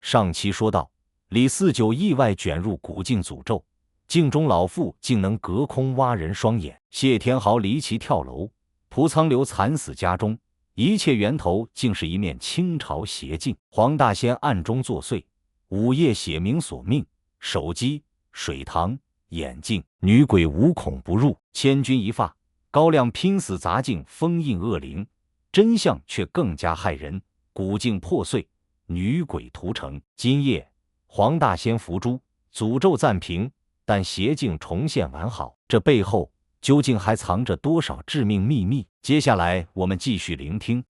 上期说到，李四九意外卷入古镜诅咒，镜中老妇竟能隔空挖人双眼，谢天豪离奇跳楼，蒲苍流惨死家中，一切源头竟是一面清朝邪镜。黄大仙暗中作祟，午夜写明所命，手机、水塘、眼镜，女鬼无孔不入，千钧一发，高亮拼死砸镜封印恶灵，真相却更加骇人，古镜破碎，女鬼屠城。今夜黄大仙伏诛，诅咒暂平，但邪镜重现完好，这背后究竟还藏着多少致命秘密？接下来我们继续聆听。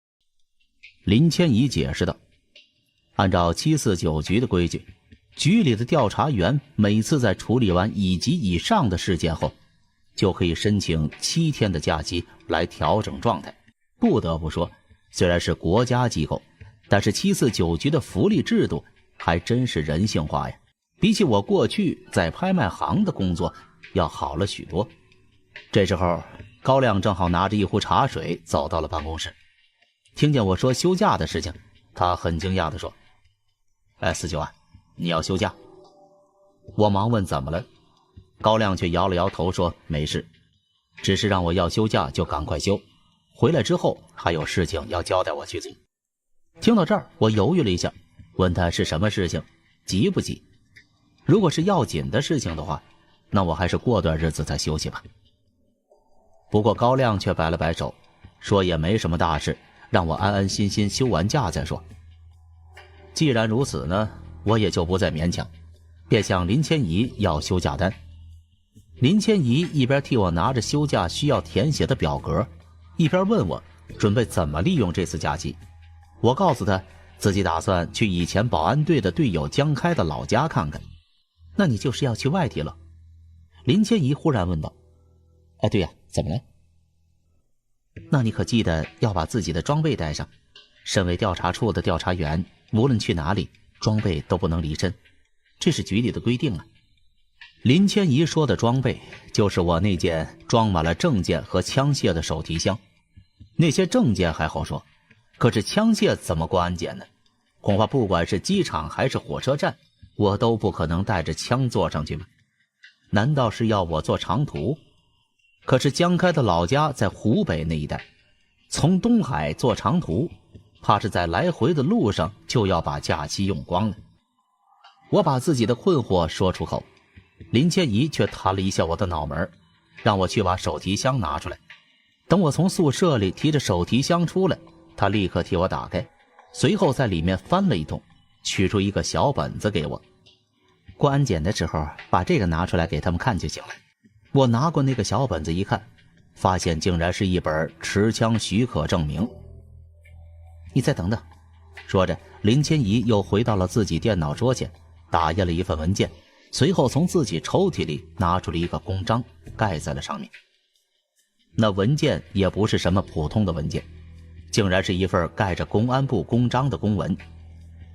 林千怡解释道，按照749局的规矩，局里的调查员每次在处理完乙级以上的事件后，就可以申请7天的假期来调整状态。不得不说，虽然是国家机构，但是749局的福利制度还真是人性化呀，比起我过去在拍卖行的工作要好了许多。这时候高亮正好拿着一壶茶水走到了办公室，听见我说休假的事情，他很惊讶地说，四九啊，你要休假？我忙问怎么了，高亮却摇了摇头说没事，只是让我要休假就赶快休，回来之后还有事情要交代我去做。听到这儿我犹豫了一下，问他是什么事情，急不急？如果是要紧的事情的话，那我还是过段日子再休息吧。不过高亮却摆了摆手，说也没什么大事，让我安安心心休完假再说。既然如此呢，我也就不再勉强，便向林千怡要休假单。林千怡一边替我拿着休假需要填写的表格，一边问我准备怎么利用这次假期。我告诉他自己打算去以前保安队的队友江开的老家看看。那你就是要去外地了？林千怡忽然问道。对呀，怎么了？那你可记得要把自己的装备带上，身为调查处的调查员，无论去哪里装备都不能离身，这是局里的规定啊。林千怡说的装备就是我那件装满了证件和枪械的手提箱。那些证件还好说，可是枪械怎么过安检呢？恐怕不管是机场还是火车站，我都不可能带着枪坐上去吧？难道是要我坐长途？可是江开的老家在湖北那一带，从东海坐长途，怕是在来回的路上就要把假期用光了。我把自己的困惑说出口，林千怡却弹了一下我的脑门，让我去把手提箱拿出来。等我从宿舍里提着手提箱出来，他立刻替我打开，随后在里面翻了一通，取出一个小本子给我。过安检的时候把这个拿出来给他们看就行了。我拿过那个小本子一看，发现竟然是一本持枪许可证明。你再等等。说着，林千怡又回到了自己电脑桌前，打印了一份文件，随后从自己抽屉里拿出了一个公章，盖在了上面。那文件也不是什么普通的文件，竟然是一份盖着公安部公章的公文，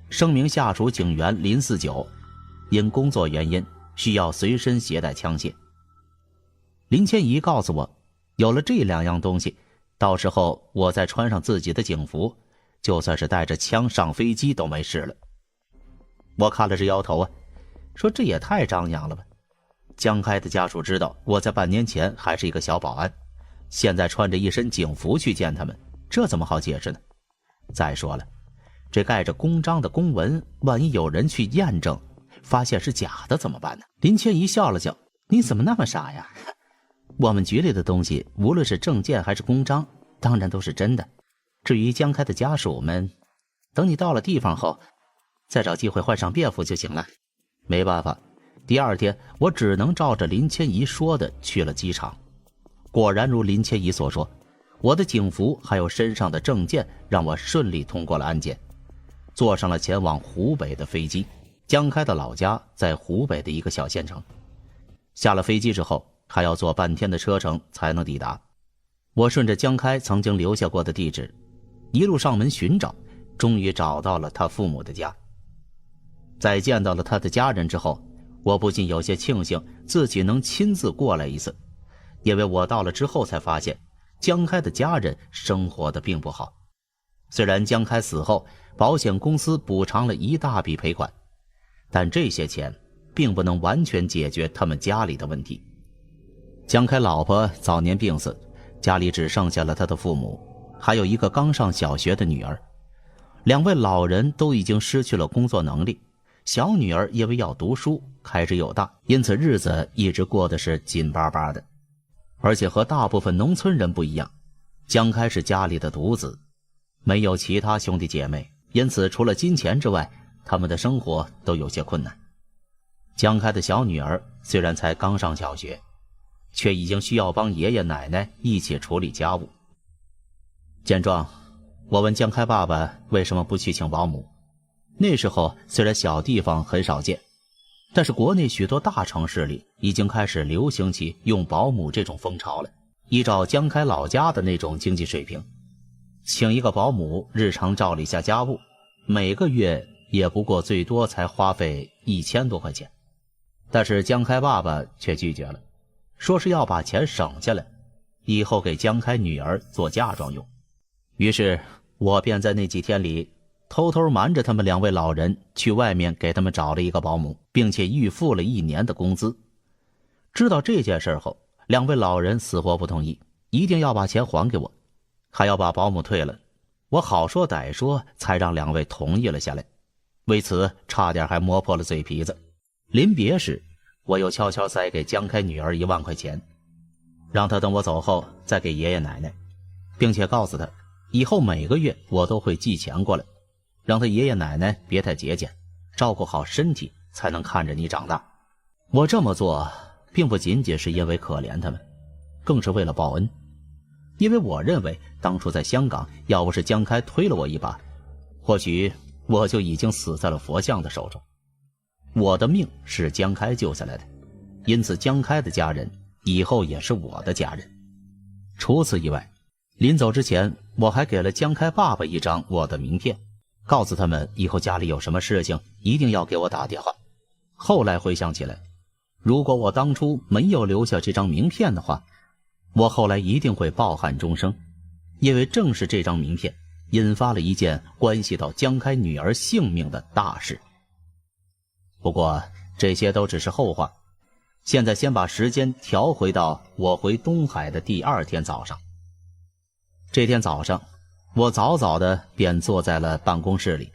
声明下属警员林四九因工作原因需要随身携带枪械。林千怡告诉我，有了这两样东西，到时候我再穿上自己的警服，就算是带着枪上飞机都没事了。我看了直摇头啊，说这也太张扬了吧。江开的家属知道我在半年前还是一个小保安，现在穿着一身警服去见他们，这怎么好解释呢？再说了，这盖着公章的公文，万一有人去验证发现是假的怎么办呢？林千怡笑了笑，你怎么那么傻呀？我们局里的东西，无论是证件还是公章，当然都是真的。至于江开的家属们，等你到了地方后，再找机会换上便服就行了。没办法，第二天我只能照着林千怡说的去了机场。果然如林千怡所说，我的警服还有身上的证件让我顺利通过了安检，坐上了前往湖北的飞机。江开的老家在湖北的一个小县城，下了飞机之后还要坐半天的车程才能抵达。我顺着江开曾经留下过的地址，一路上门寻找，终于找到了他父母的家。在见到了他的家人之后，我不禁有些庆幸自己能亲自过来一次，因为我到了之后才发现江开的家人生活的并不好。虽然江开死后保险公司补偿了一大笔赔款，但这些钱并不能完全解决他们家里的问题。江开老婆早年病死，家里只剩下了他的父母，还有一个刚上小学的女儿。两位老人都已经失去了工作能力，小女儿因为要读书开支又大，因此日子一直过得是紧巴巴的。而且和大部分农村人不一样，江开是家里的独子，没有其他兄弟姐妹，因此除了金钱之外，他们的生活都有些困难。江开的小女儿虽然才刚上小学，却已经需要帮爷爷奶奶一起处理家务。见状，我问江开爸爸为什么不去请保姆。那时候虽然小地方很少见，但是国内许多大城市里已经开始流行起用保姆这种风潮了。依照江开老家的那种经济水平，请一个保姆日常照理下家务，每个月也不过最多才花费1000多块钱。但是江开爸爸却拒绝了，说是要把钱省下来，以后给江开女儿做嫁妆用。于是我便在那几天里偷偷瞒着他们两位老人去外面给他们找了一个保姆，并且预付了1年的工资。知道这件事后，两位老人死活不同意，一定要把钱还给我，还要把保姆退了。我好说歹说才让两位同意了下来，为此差点还磨破了嘴皮子。临别时，我又悄悄塞给江开女儿1万块钱，让她等我走后再给爷爷奶奶，并且告诉她以后每个月我都会寄钱过来，让他爷爷奶奶别太节俭，照顾好身体才能看着你长大。我这么做并不仅仅是因为可怜他们，更是为了报恩。因为我认为当初在香港，要不是江开推了我一把，或许我就已经死在了佛像的手中。我的命是江开救下来的，因此江开的家人以后也是我的家人。除此以外，临走之前我还给了江开爸爸一张我的名片，告诉他们以后家里有什么事情一定要给我打电话。后来回想起来，如果我当初没有留下这张名片的话，我后来一定会抱憾终生，因为正是这张名片引发了一件关系到江开女儿性命的大事。不过这些都只是后话，现在先把时间调回到我回东海的第2天早上。这天早上，我早早的便坐在了办公室里，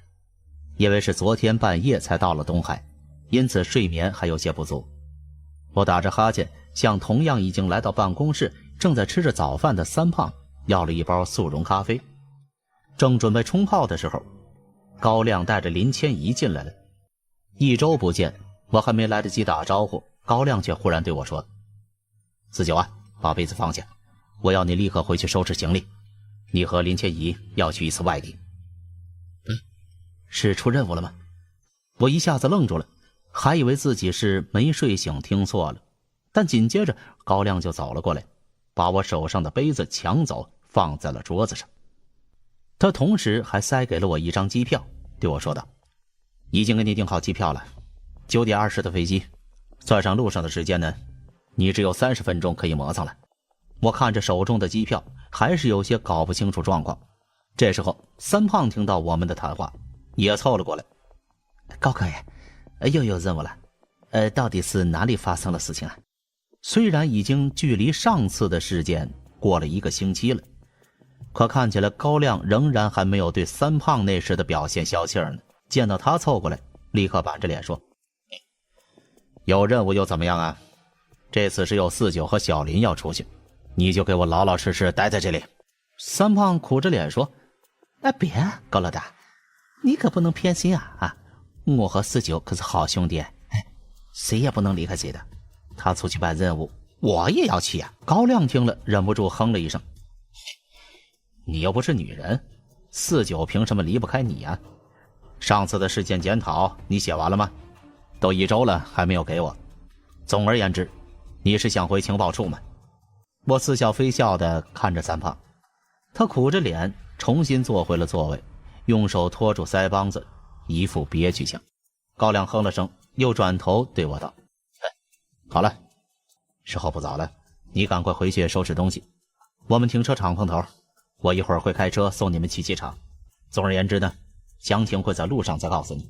因为是昨天半夜才到了东海，因此睡眠还有些不足。我打着哈欠向同样已经来到办公室正在吃着早饭的三胖要了一包速溶咖啡，正准备冲泡的时候，高亮带着林千怡进来了。1周不见，我还没来得及打招呼，高亮却忽然对我说：四九啊，把杯子放下，我要你立刻回去收拾行李，你和林千怡要去一次外地。是出任务了吗？我一下子愣住了，还以为自己是没睡醒听错了，但紧接着高亮就走了过来，把我手上的杯子抢走放在了桌子上。他同时还塞给了我一张机票，对我说道：已经给你订好机票了，9点20的飞机，算上路上的时间呢，你只有30分钟可以磨蹭了。我看着手中的机票，还是有些搞不清楚状况。这时候三胖听到我们的谈话，也凑了过来：高科爷，又有任务了，到底是哪里发生了事情啊？虽然已经距离上次的事件过了1个星期了，可看起来高亮仍然还没有对三胖那时的表现消气儿呢。见到他凑过来，立刻板着脸说：有任务又怎么样啊？这次是有49和小林要出去，你就给我老老实实待在这里。三胖苦着脸说：别，高老大，你可不能偏心啊！我和49可是好兄弟，谁也不能离开谁的。他出去办任务，我也要去呀。高亮听了忍不住哼了一声：你又不是女人，49凭什么离不开你啊？上次的事件检讨你写完了吗？都1周了还没有给我。总而言之，你是想回情报处吗？我似笑非笑地看着三胖，他苦着脸重新坐回了座位，用手托住腮帮子，一副憋屈相。高亮哼了声，又转头对我道：好了，时候不早了，你赶快回去收拾东西，我们停车场碰头，我一会儿会开车送你们去机场。总而言之呢，详情会在路上再告诉你。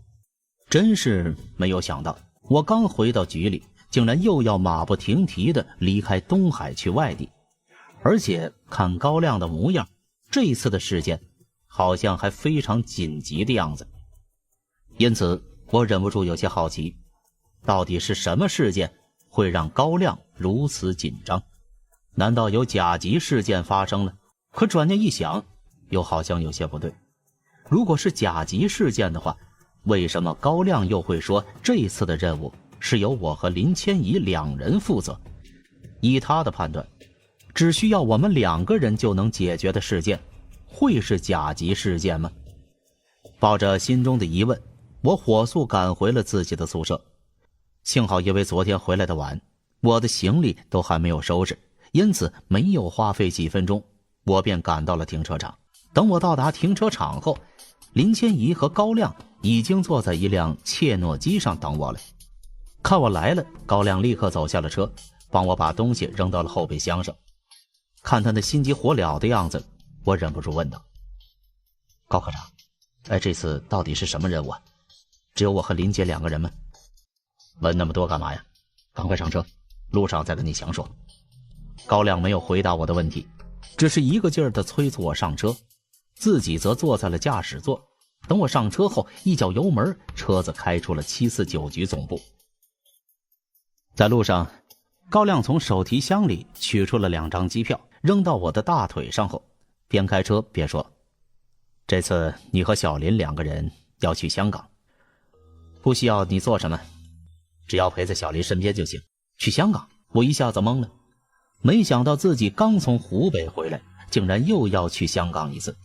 真是没有想到，我刚回到局里，竟然又要马不停蹄地离开东海去外地。而且看高亮的模样，这次的事件好像还非常紧急的样子。因此我忍不住有些好奇，到底是什么事件会让高亮如此紧张？难道有甲级事件发生了？可转念一想，又好像有些不对。如果是甲级事件的话，为什么高亮又会说这次的任务是由我和林千怡2人负责？以他的判断，只需要我们2个人就能解决的事件，会是甲级事件吗？抱着心中的疑问，我火速赶回了自己的宿舍。幸好因为昨天回来的晚，我的行李都还没有收拾，因此没有花费几分钟，我便赶到了停车场。等我到达停车场后，林千怡和高亮已经坐在一辆切诺基上等我了。看我来了，高亮立刻走下了车，帮我把东西扔到了后备箱上。看他那心急火燎的样子，我忍不住问道：高科长，这次到底是什么任务啊？只有我和林姐2个人吗？问那么多干嘛呀？赶快上车，路上再跟你详说。高亮没有回答我的问题，只是一个劲儿地催促我上车，自己则坐在了驾驶座。等我上车后，一脚油门，车子开出了749局总部。在路上，高亮从手提箱里取出了2张机票，扔到我的大腿上后，边开车边说：这次你和小林2个人要去香港，不需要你做什么，只要陪在小林身边就行。去香港？我一下子懵了，没想到自己刚从湖北回来，竟然又要去香港一次。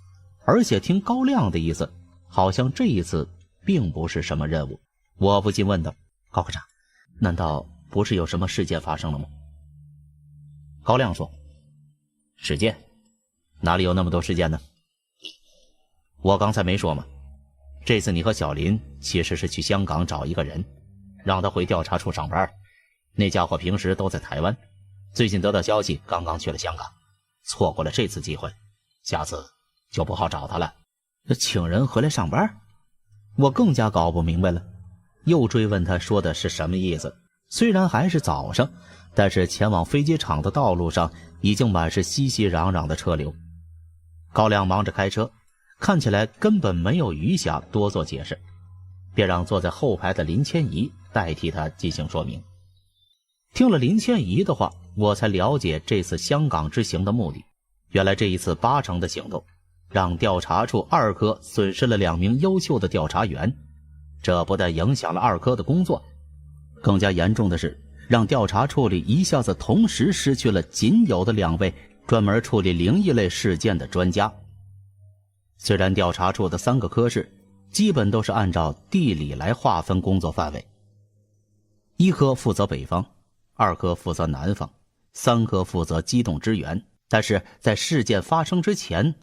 而且听高亮的意思，好像这一次并不是什么任务。我不禁问道：高科长，难道不是有什么事件发生了吗？高亮说：事件？哪里有那么多事件呢？我刚才没说吗？这次你和小林其实是去香港找一个人，让他回调查处上班。那家伙平时都在台湾，最近得到消息刚刚去了香港，错过了这次机会，下次就不好找他了。请人回来上班？我更加搞不明白了，又追问他说的是什么意思。虽然还是早上，但是前往飞机场的道路上已经满是熙熙攘攘的车流。高亮忙着开车，看起来根本没有余暇多做解释，便让坐在后排的林千怡代替他进行说明。听了林千怡的话，我才了解这次香港之行的目的。原来这一次8成的行动，让调查处2科损失了2名优秀的调查员，这不但影响了2科的工作，更加严重的是，让调查处里一下子同时失去了仅有的2位专门处理灵异类事件的专家。虽然调查处的3个科室基本都是按照地理来划分工作范围，1科负责北方，2科负责南方，3科负责机动支援。但是在事件发生之前，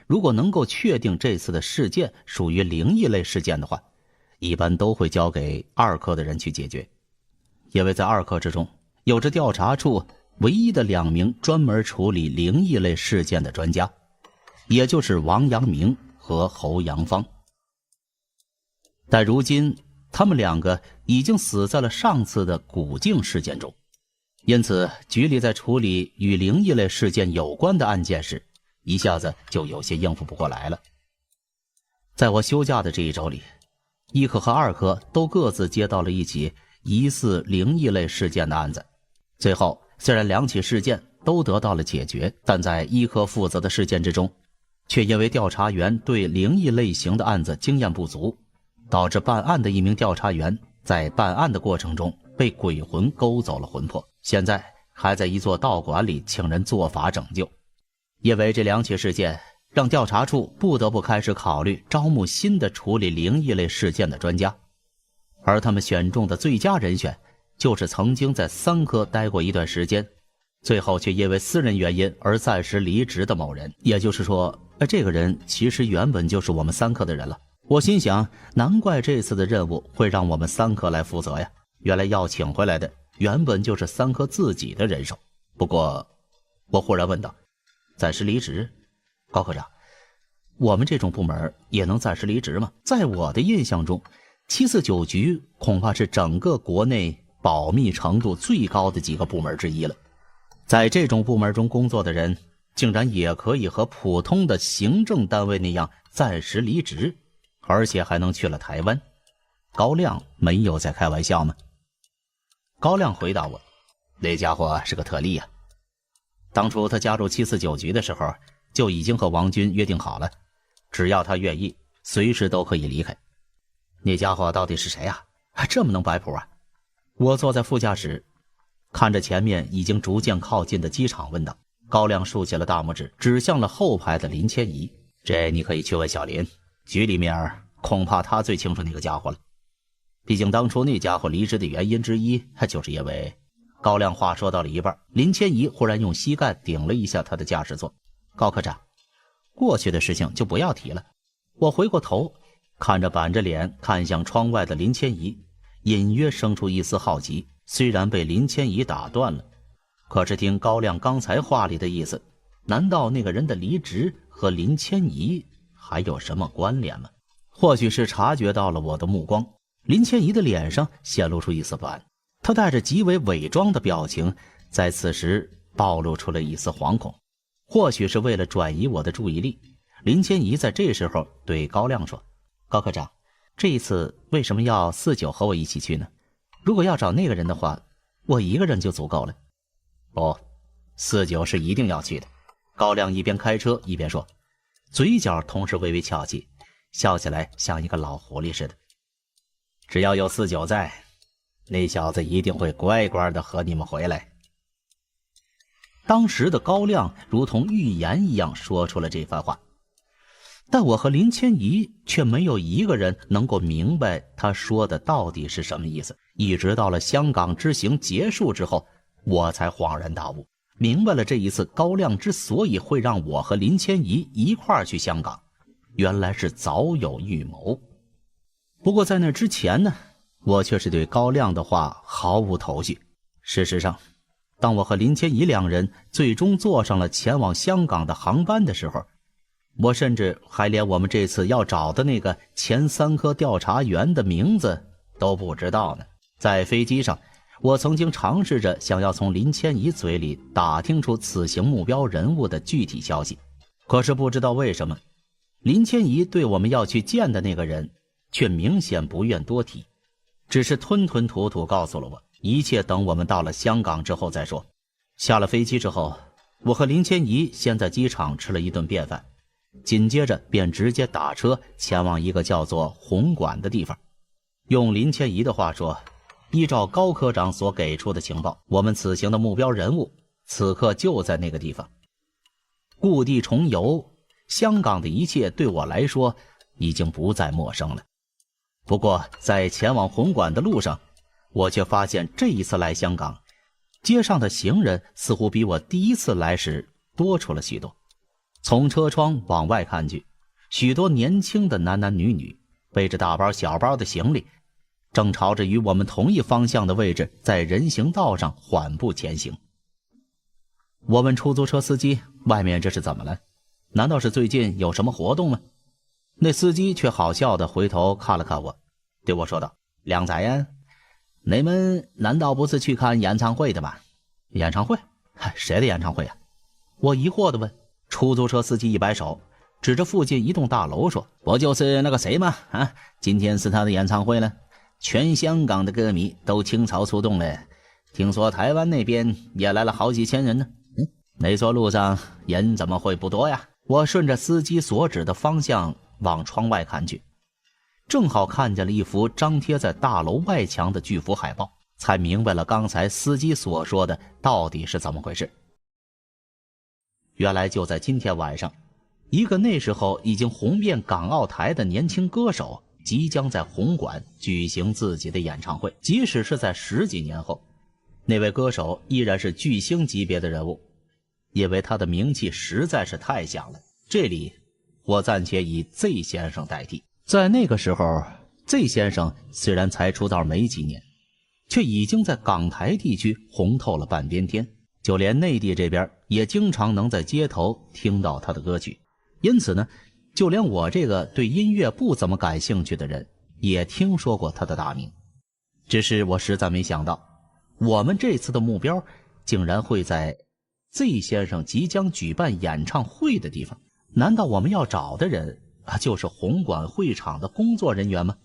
如果能够确定这次的事件属于灵异类事件的话，一般都会交给2科的人去解决。因为在2科之中，有着调查处唯一的2名专门处理灵异类事件的专家，也就是王阳明和侯阳芳。但如今他们2个已经死在了上次的古镜事件中，因此局里在处理与灵异类事件有关的案件时，一下子就有些应付不过来了。在我休假的这一周里，1科和2科都各自接到了一起疑似灵异类事件的案子。最后虽然2起事件都得到了解决，但在1科负责的事件之中，却因为调查员对灵异类型的案子经验不足，导致办案的一名调查员在办案的过程中被鬼魂勾走了魂魄，现在还在一座道馆里请人做法拯救。因为这2起事件，让调查处不得不开始考虑招募新的处理灵异类事件的专家，而他们选中的最佳人选就是曾经在3科待过一段时间，最后却因为私人原因而暂时离职的某人。也就是说，这个人其实原本就是我们3科的人了。我心想，难怪这次的任务会让我们3科来负责呀，原来要请回来的原本就是3科自己的人手。不过我忽然问道，暂时离职？高科长，我们这种部门也能暂时离职吗？在我的印象中，749局恐怕是整个国内保密程度最高的几个部门之一了。在这种部门中工作的人，竟然也可以和普通的行政单位那样暂时离职，而且还能去了台湾。高亮没有在开玩笑吗？高亮回答我，那家伙是个特例啊。当初他加入749局的时候，就已经和王军约定好了，只要他愿意，随时都可以离开。那家伙到底是谁啊？还这么能摆谱啊？我坐在副驾驶，看着前面已经逐渐靠近的机场，问道。高亮竖起了大拇指，指向了后排的林千怡。这你可以去问小林，局里面恐怕他最清楚那个家伙了。毕竟当初那家伙离职的原因之一，就是因为……高亮话说到了一半，林千怡忽然用膝盖顶了一下他的驾驶座。高科长，过去的事情就不要提了。我回过头，看着板着脸看向窗外的林千怡，隐约生出一丝好奇。虽然被林千怡打断了，可是听高亮刚才话里的意思，难道那个人的离职和林千怡还有什么关联吗？或许是察觉到了我的目光，林千怡的脸上显露出一丝不安，她带着极为伪装的表情，在此时暴露出了一丝惶恐。或许是为了转移我的注意力，林千怡在这时候对高亮说，高科长，这一次为什么要49和我一起去呢？如果要找那个人的话，我一个人就足够了。不，49是一定要去的。高亮一边开车一边说，嘴角同时微微翘起，笑起来像一个老狐狸似的。只要有49在，那小子一定会乖乖的和你们回来。当时的高亮如同预言一样说出了这番话，但我和林千怡却没有一个人能够明白他说的到底是什么意思。一直到了香港之行结束之后，我才恍然大悟，明白了这一次高亮之所以会让我和林千怡一块儿去香港，原来是早有预谋。不过在那之前呢，我却是对高亮的话毫无头绪。事实上，当我和林千怡两人最终坐上了前往香港的航班的时候，我甚至还连我们这次要找的那个前3科调查员的名字都不知道呢。在飞机上，我曾经尝试着想要从林千怡嘴里打听出此行目标人物的具体消息，可是不知道为什么，林千怡对我们要去见的那个人却明显不愿多提，只是吞吞吐吐告诉了我，一切等我们到了香港之后再说。下了飞机之后，我和林千怡先在机场吃了一顿便饭，紧接着便直接打车前往一个叫做红馆的地方。用林千怡的话说，依照高科长所给出的情报，我们此行的目标人物此刻就在那个地方。故地重游，香港的一切对我来说已经不再陌生了。不过在前往红馆的路上，我却发现这一次来香港，街上的行人似乎比我第一次来时多出了许多。从车窗往外看去，许多年轻的男男女女背着大包小包的行李，正朝着与我们同一方向的位置在人行道上缓步前行。我问出租车司机，外面这是怎么了？难道是最近有什么活动吗？那司机却好笑地回头看了看我，对我说道，靓仔呀，你们难道不是去看演唱会的吗？演唱会？谁的演唱会啊？我疑惑地问。出租车司机一摆手，指着附近一栋大楼说，不就是那个谁吗？今天是他的演唱会了，全香港的歌迷都倾巢出动了，听说台湾那边也来了好几千人呢。那座路上人怎么会不多呀？我顺着司机所指的方向往窗外看去，正好看见了一幅张贴在大楼外墙的巨幅海报，才明白了刚才司机所说的到底是怎么回事。原来就在今天晚上，一个那时候已经红遍港澳台的年轻歌手即将在红馆举行自己的演唱会。即使是在10几年后，那位歌手依然是巨星级别的人物，因为他的名气实在是太响了。这里我暂且以 Z 先生代替。在那个时候， Z 先生虽然才出道没几年，却已经在港台地区红透了半边天，就连内地这边也经常能在街头听到他的歌曲。因此呢，就连我这个对音乐不怎么感兴趣的人也听说过他的大名。只是我实在没想到，我们这次的目标竟然会在 Z 先生即将举办演唱会的地方。难道我们要找的人就是红馆会场的工作人员吗？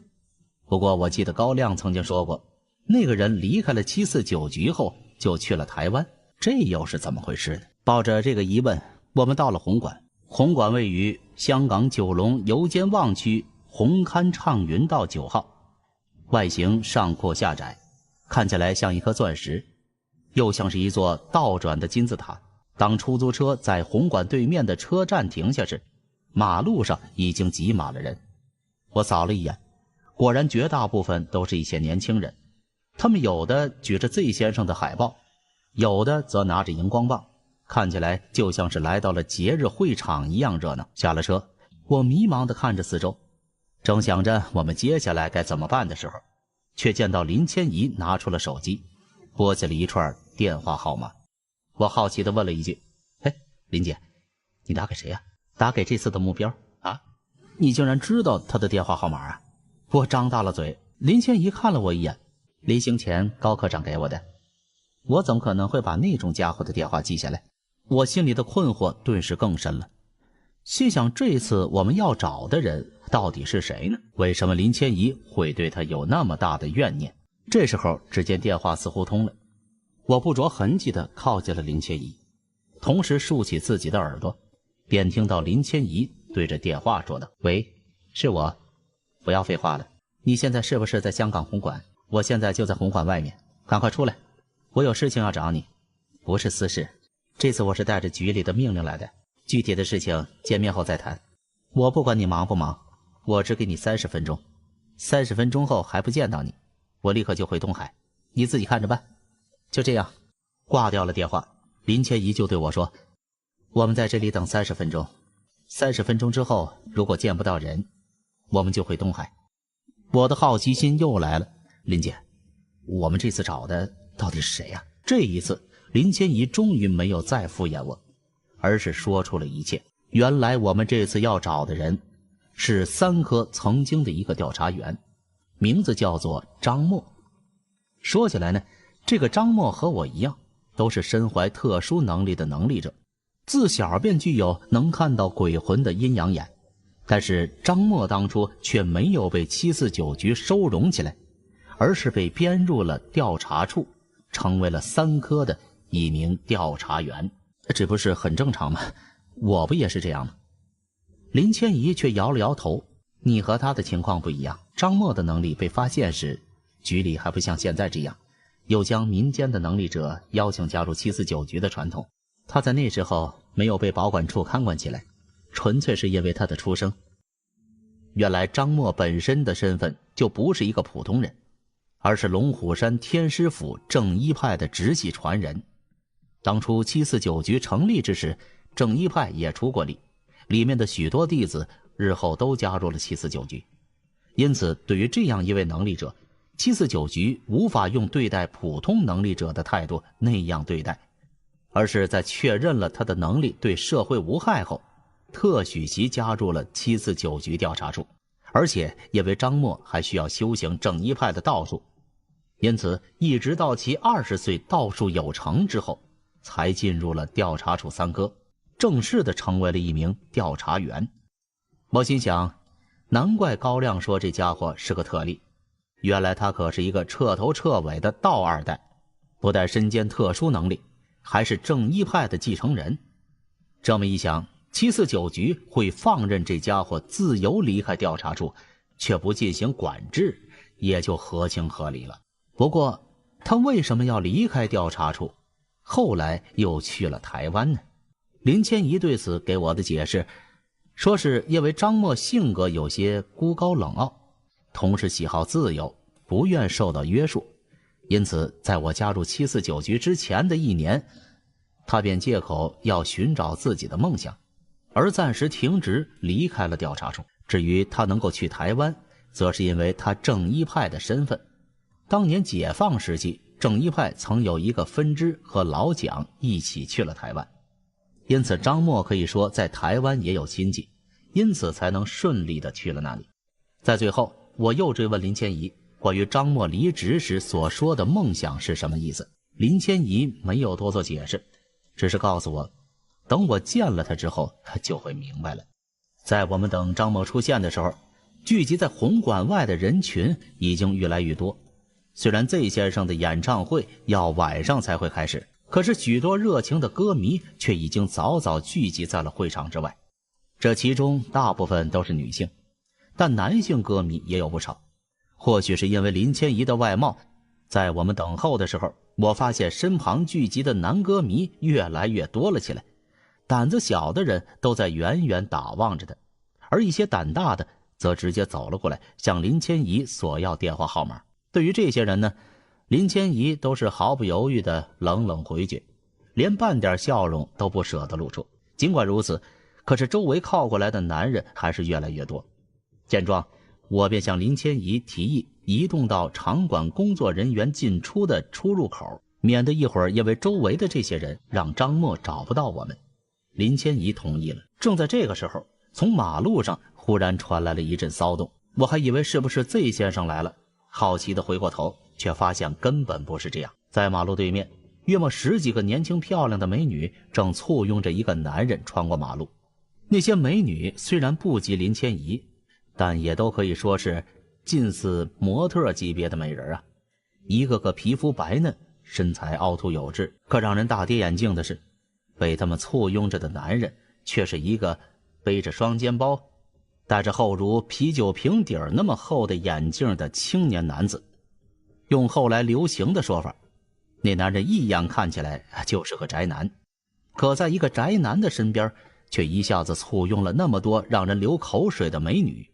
不过我记得高亮曾经说过，那个人离开了749局后就去了台湾，这又是怎么回事呢？抱着这个疑问，我们到了红馆。红馆位于香港九龙油尖旺区红磡畅云道9号，外形上阔下窄，看起来像一颗钻石，又像是一座倒转的金字塔。当出租车在红馆对面的车站停下时，马路上已经挤满了人。我扫了一眼，果然绝大部分都是一些年轻人，他们有的举着 Z 先生的海报，有的则拿着荧光棒，看起来就像是来到了节日会场一样热闹。下了车，我迷茫地看着四周，正想着我们接下来该怎么办的时候，却见到林千怡拿出了手机，拨起了一串电话号码。我好奇地问了一句：“嘿，林姐，你打给谁呀？打给这次的目标啊？你竟然知道他的电话号码啊？”我张大了嘴。林千怡看了我一眼：“临行前高科长给我的。”我怎么可能会把那种家伙的电话记下来？我心里的困惑顿时更深了，心想这次我们要找的人到底是谁呢？为什么林千怡会对他有那么大的怨念？这时候只见电话似乎通了，我不着痕迹地靠近了林千怡，同时竖起自己的耳朵，便听到林千怡对着电话说道：“喂，是我，不要废话了，你现在是不是在香港红馆？我现在就在红馆外面，赶快出来，我有事情要找你，不是私事，这次我是带着局里的命令来的，具体的事情见面后再谈。我不管你忙不忙，我只给你30分钟，30分钟后还不见到你，我立刻就回东海，你自己看着办。”就这样挂掉了电话。林千怡就对我说：“我们在这里等30分钟，30分钟之后如果见不到人，我们就回东海。”我的好奇心又来了，林姐，我们这次找的到底是谁呀？这一次林千怡终于没有再敷衍我，而是说出了一切。原来我们这次要找的人是3科曾经的一个调查员，名字叫做张默。说起来呢，这个张默和我一样，都是身怀特殊能力的能力者，自小便具有能看到鬼魂的阴阳眼。但是张默当初却没有被749局收容起来，而是被编入了调查处，成为了3科的一名调查员。这不是很正常吗？我不也是这样吗？林千怡却摇了摇头：“你和他的情况不一样，张默的能力被发现时，局里还不像现在这样有将民间的能力者邀请加入749局的传统，他在那时候没有被保管处看管起来，纯粹是因为他的出生。”原来张默本身的身份就不是一个普通人，而是龙虎山天师府正一派的直系传人。当初749局成立之时，正一派也出过力，里面的许多弟子日后都加入了749局。因此对于这样一位能力者，749局无法用对待普通能力者的态度那样对待，而是在确认了他的能力对社会无害后，特许其加入了749局调查处。而且因为张默还需要修行正一派的道术，因此一直到其20岁道术有成之后，才进入了调查处3科，正式的成为了一名调查员。我心想，难怪高亮说这家伙是个特例，原来他可是一个彻头彻尾的道2代，不但身兼特殊能力，还是正一派的继承人。这么一想，749局会放任这家伙自由离开调查处，却不进行管制，也就合情合理了。不过他为什么要离开调查处，后来又去了台湾呢？林千怡对此给我的解释，说是因为张默性格有些孤高冷傲，同时喜好自由，不愿受到约束，因此在我加入749局之前的1年，他便借口要寻找自己的梦想，而暂时停职离开了调查处。至于他能够去台湾，则是因为他正一派的身份。当年解放时期，正一派曾有一个分支和老蒋一起去了台湾，因此张默可以说在台湾也有亲戚，因此才能顺利的去了那里。在最后，我又追问林千怡关于张默离职时所说的梦想是什么意思。林千怡没有多做解释，只是告诉我，等我见了他之后，他就会明白了。在我们等张默出现的时候，聚集在红馆外的人群已经越来越多。虽然 Z 先生的演唱会要晚上才会开始，可是许多热情的歌迷却已经早早聚集在了会场之外。这其中大部分都是女性，但男性歌迷也有不少。或许是因为林千怡的外貌，在我们等候的时候，我发现身旁聚集的男歌迷越来越多了起来。胆子小的人都在远远打望着他，而一些胆大的则直接走了过来，向林千怡索要电话号码。对于这些人呢，林千怡都是毫不犹豫的冷冷回绝，连半点笑容都不舍得露出。尽管如此，可是周围靠过来的男人还是越来越多。见状，我便向林千怡提议移动到场馆工作人员进出的出入口，免得一会儿因为周围的这些人让张默找不到我们。林千怡同意了。正在这个时候，从马路上忽然传来了一阵骚动，我还以为是不是 Z 先生来了，好奇地回过头，却发现根本不是这样。在马路对面，约莫10几个年轻漂亮的美女正簇拥着一个男人穿过马路。那些美女虽然不及林千怡，但也都可以说是近似模特级别的美人啊，一个个皮肤白嫩，身材凹凸有致。可让人大跌眼镜的是，被他们簇拥着的男人却是一个背着双肩包，戴着厚如啤酒瓶底那么厚的眼镜的青年男子。用后来流行的说法，那男人一眼看起来就是个宅男，可在一个宅男的身边，却一下子簇拥了那么多让人流口水的美女，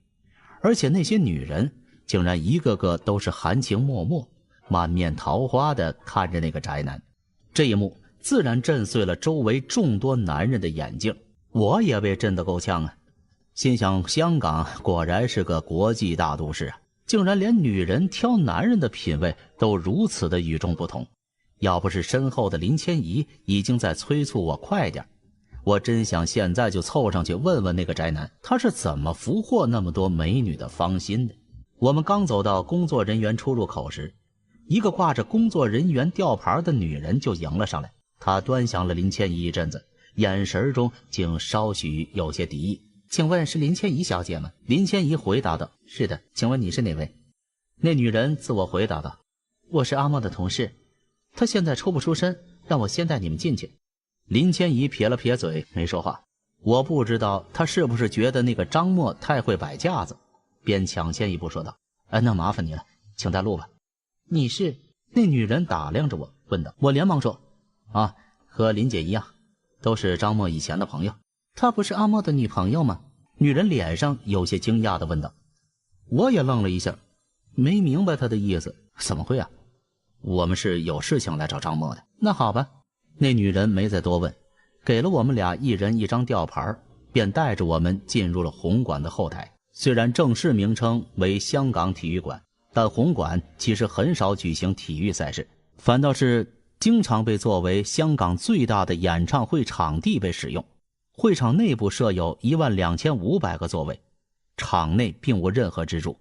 而且那些女人竟然一个个都是含情脉脉，满面桃花地看着那个宅男。这一幕自然震碎了周围众多男人的眼睛，我也被震得够呛啊！心想，香港果然是个国际大都市啊，竟然连女人挑男人的品味都如此的与众不同。要不是身后的林千怡已经在催促我快点，我真想现在就凑上去问问那个宅男，他是怎么俘获那么多美女的芳心的。我们刚走到工作人员出入口时，一个挂着工作人员吊牌的女人就迎了上来。她端详了林千怡一阵子，眼神中竟稍许有些敌意。请问是林千怡小姐吗？林千怡回答道。是的，请问你是哪位？那女人自我回答道。我是阿莫的同事，他现在出不出声，让我先带你们进去。林千怡撇了撇嘴，没说话。我不知道他是不是觉得那个张默太会摆架子，便抢先一步说道：那麻烦你了，请带路吧。你是？那女人打量着我问道。我连忙说：和林姐一样，都是张默以前的朋友。她不是阿莫的女朋友吗？女人脸上有些惊讶地问道。我也愣了一下，没明白她的意思。怎么会啊？我们是有事情来找张默的。那好吧。那女人没再多问，给了我们俩一人一张吊牌，便带着我们进入了红馆的后台。虽然正式名称为香港体育馆，但红馆其实很少举行体育赛事，反倒是经常被作为香港最大的演唱会场地被使用。会场内部设有12500个座位，场内并无任何支柱。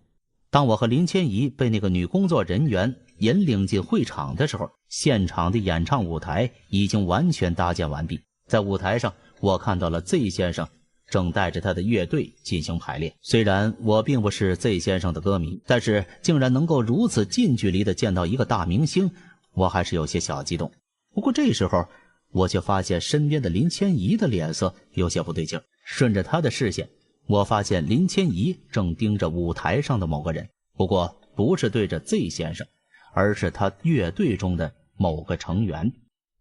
当我和林千怡被那个女工作人员引领进会场的时候，现场的演唱舞台已经完全搭建完毕。在舞台上，我看到了 Z 先生正带着他的乐队进行排练。虽然我并不是 Z 先生的歌迷，但是竟然能够如此近距离地见到一个大明星，我还是有些小激动。不过这时候我却发现身边的林千怡的脸色有些不对劲，顺着她的视线，我发现林千怡正盯着舞台上的某个人，不过不是对着 Z 先生，而是他乐队中的某个成员。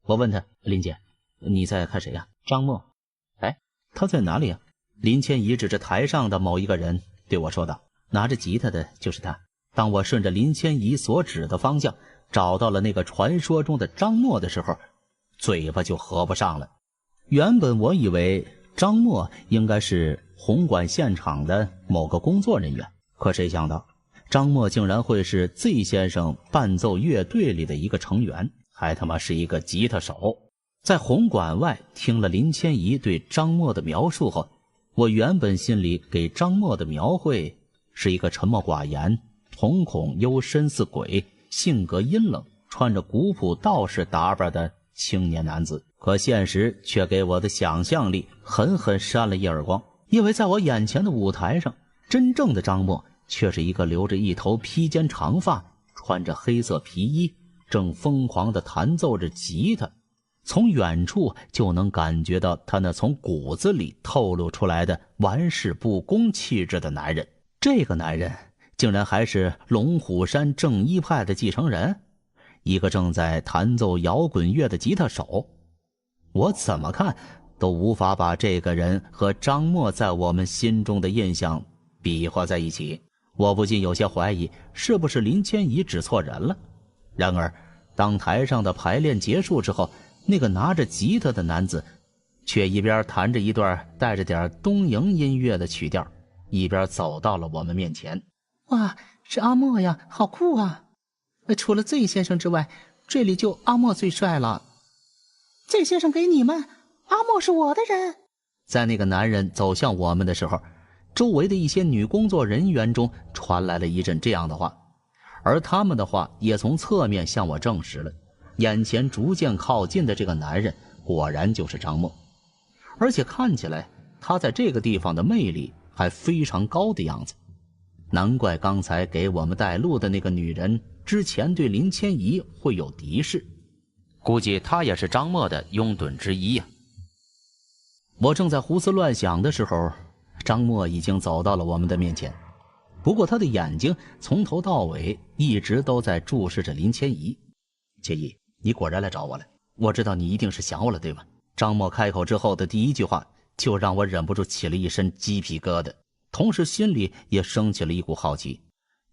我问他：林姐，你在看谁呀？张默。他在哪里啊？林千怡指着台上的某一个人对我说道。拿着吉他的就是他。当我顺着林千怡所指的方向找到了那个传说中的张默的时候，嘴巴就合不上了。原本我以为张默应该是红馆现场的某个工作人员，可谁想到张默竟然会是 Z 先生伴奏乐队里的一个成员，还他妈是一个吉他手。在红馆外听了林千怡对张默的描述后，我原本心里给张默的描绘是一个沉默寡言、瞳孔幽深似鬼、性格阴冷、穿着古朴道士打扮的青年男子，可现实却给我的想象力狠狠扇了一耳光。因为在我眼前的舞台上，真正的张默却是一个留着一头披肩长发，穿着黑色皮衣，正疯狂地弹奏着吉他。从远处就能感觉到他那从骨子里透露出来的玩世不恭气质的男人。这个男人竟然还是龙虎山正一派的继承人，一个正在弹奏摇滚乐的吉他手。我怎么看都无法把这个人和张默在我们心中的印象比划在一起。我不禁有些怀疑，是不是林千怡指错人了。然而当台上的排练结束之后，那个拿着吉他的男子却一边弹着一段带着点东瀛音乐的曲调，一边走到了我们面前。哇，是阿默呀，好酷啊！除了 Z 先生之外，这里就阿默最帅了。Z 先生给你们，阿默是我的人。在那个男人走向我们的时候，周围的一些女工作人员中传来了一阵这样的话，而他们的话也从侧面向我证实了眼前逐渐靠近的这个男人果然就是张默，而且看起来他在这个地方的魅力还非常高的样子。难怪刚才给我们带路的那个女人之前对林千怡会有敌视，估计她也是张默的拥趸之一呀。我正在胡思乱想的时候，张默已经走到了我们的面前，不过他的眼睛从头到尾一直都在注视着林千怡。千怡，你果然来找我了，我知道你一定是想我了，对吧？张默开口之后的第一句话就让我忍不住起了一身鸡皮疙瘩，同时心里也升起了一股好奇。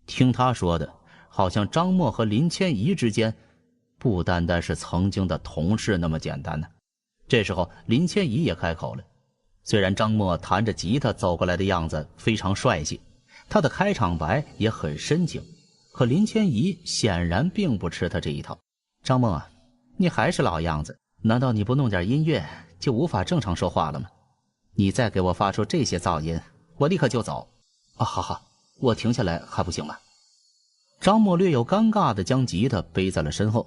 听他说的，好像张默和林千怡之间不单单是曾经的同事那么简单呢。这时候林千怡也开口了，虽然张默弹着吉他走过来的样子非常帅气，他的开场白也很深情，可林千怡显然并不吃他这一套。张默啊，你还是老样子，难道你不弄点音乐就无法正常说话了吗？你再给我发出这些噪音，我立刻就走。啊，好好，我停下来还不行吗？张默略有尴尬地将吉他背在了身后，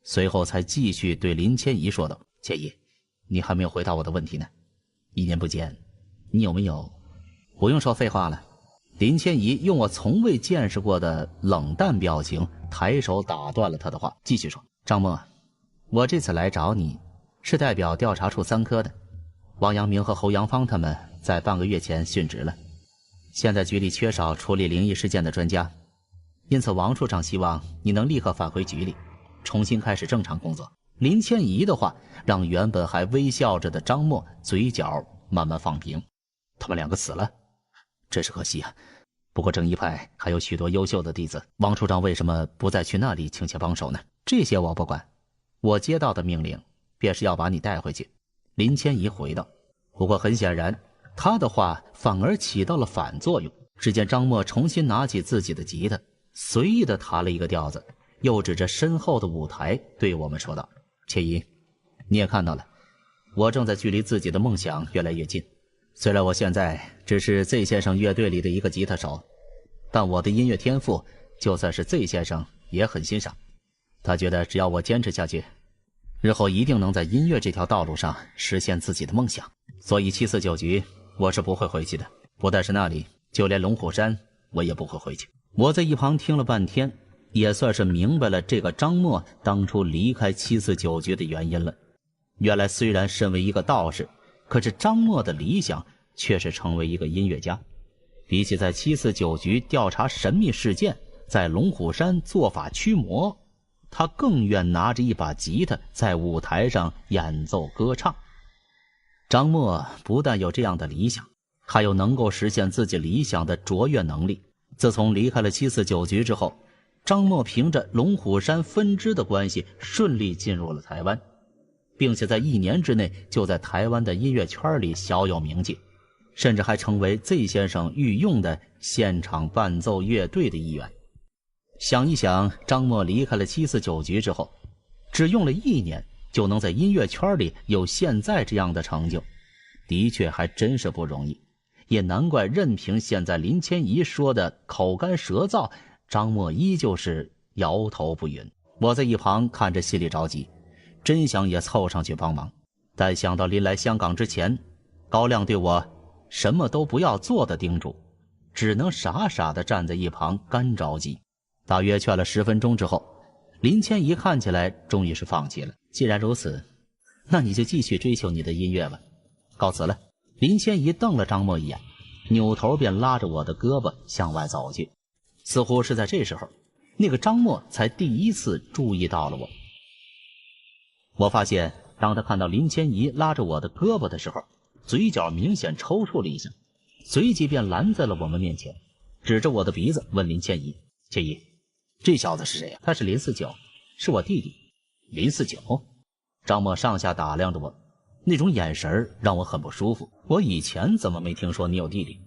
随后才继续对林千怡说道：千怡，你还没有回答我的问题呢。1年不见，你有没有……不用说废话了。林千怡用我从未见识过的冷淡表情抬手打断了他的话，继续说：张默，我这次来找你是代表调查处3科的，王阳明和侯阳芳他们在半个月前殉职了，现在局里缺少处理灵异事件的专家，因此王处长希望你能立刻返回局里，重新开始正常工作。林千怡的话让原本还微笑着的张默嘴角慢慢放平。他们2个死了，真是可惜啊。不过正一派还有许多优秀的弟子，王处长为什么不再去那里请些帮手呢？这些我不管，我接到的命令便是要把你带回去。林千怡回道。不过很显然，他的话反而起到了反作用。只见张默重新拿起自己的吉他，随意地弹了一个调子，又指着身后的舞台对我们说道：千怡，你也看到了，我正在距离自己的梦想越来越近。虽然我现在只是 Z 先生乐队里的一个吉他手，但我的音乐天赋就算是 Z 先生也很欣赏。他觉得只要我坚持下去，日后一定能在音乐这条道路上实现自己的梦想。所以749局我是不会回去的，不但是那里，就连龙虎山我也不会回去。我在一旁听了半天，也算是明白了这个张默当初离开749局的原因了。原来虽然身为一个道士，可是张默的理想却是成为一个音乐家。比起在749局调查神秘事件，在龙虎山做法驱魔，他更愿拿着一把吉他在舞台上演奏歌唱。张默不但有这样的理想，还有能够实现自己理想的卓越能力。自从离开了749局之后，张默凭着龙虎山分支的关系顺利进入了台湾，并且在1年之内就在台湾的音乐圈里小有名气，甚至还成为 Z 先生御用的现场伴奏乐队的一员。想一想，张默离开了749局之后，只用了1年就能在音乐圈里有现在这样的成就，的确还真是不容易。也难怪任凭现在林千怡说的口干舌燥，张默依旧是摇头不允。我在一旁看着心里着急，真想也凑上去帮忙，但想到临来香港之前高亮对我什么都不要做的叮嘱，只能傻傻地站在一旁干着急。大约劝了10分钟之后，林千怡看起来终于是放弃了。既然如此，那你就继续追求你的音乐吧，告辞了。林千怡瞪了张默一眼，扭头便拉着我的胳膊向外走去。似乎是在这时候，那个张默才第一次注意到了我。我发现当他看到林千怡拉着我的胳膊的时候，嘴角明显抽搐了一下，随即便拦在了我们面前，指着我的鼻子问林千怡：千怡，这小子是谁呀？他是林49，是我弟弟。林49？张默上下打量着我，那种眼神让我很不舒服。我以前怎么没听说你有弟弟？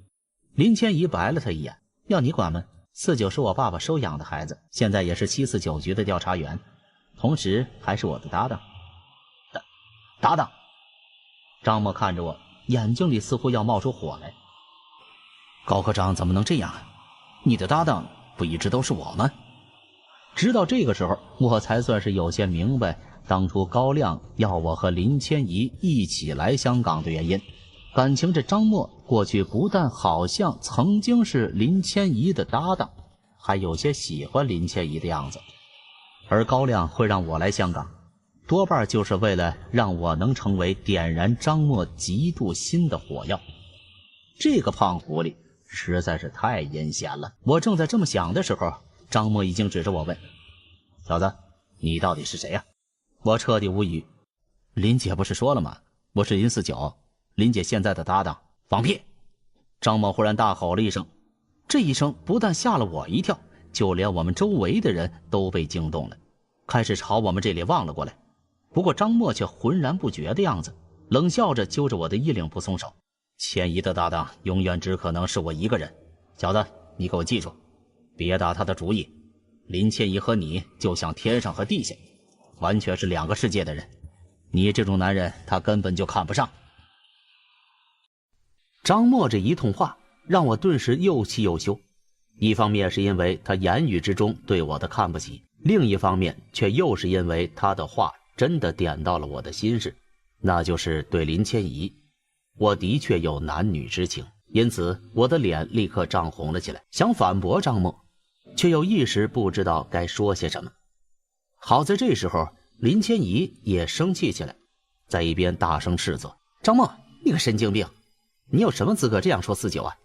林千怡白了他一眼：要你管吗？49是我爸爸收养的孩子，现在也是749局的调查员，同时还是我的搭档。搭档？张默看着我，眼睛里似乎要冒出火来。高科长怎么能这样啊？你的搭档不一直都是我吗？直到这个时候，我才算是有些明白当初高亮要我和林千怡一起来香港的原因。感情这张默过去不但好像曾经是林千怡的搭档，还有些喜欢林千怡的样子。而高亮会让我来香港，多半就是为了让我能成为点燃张默嫉妒心的火药。这个胖狐狸实在是太阴险了。我正在这么想的时候，张默已经指着我问：小子，你到底是谁呀？我彻底无语。林姐不是说了吗？我是林49，林姐现在的搭档。放屁！张默忽然大吼了一声，这一声不但吓了我一跳，就连我们周围的人都被惊动了，开始朝我们这里望了过来。不过张默却浑然不觉的样子，冷笑着揪着我的衣领不松手。千怡的搭档永远只可能是我一个人，小子，你给我记住，别打他的主意。林千怡和你就像天上和地下，完全是2个世界的人，你这种男人他根本就看不上。张默这一通话让我顿时又气又羞，一方面是因为他言语之中对我的看不起，另一方面却又是因为他的话真的点到了我的心事，那就是对林千怡我的确有男女之情。因此我的脸立刻涨红了起来，想反驳张默，却又一时不知道该说些什么。好在这时候林千怡也生气起来，在一边大声斥责：张默，你个神经病，你有什么资格这样说49啊？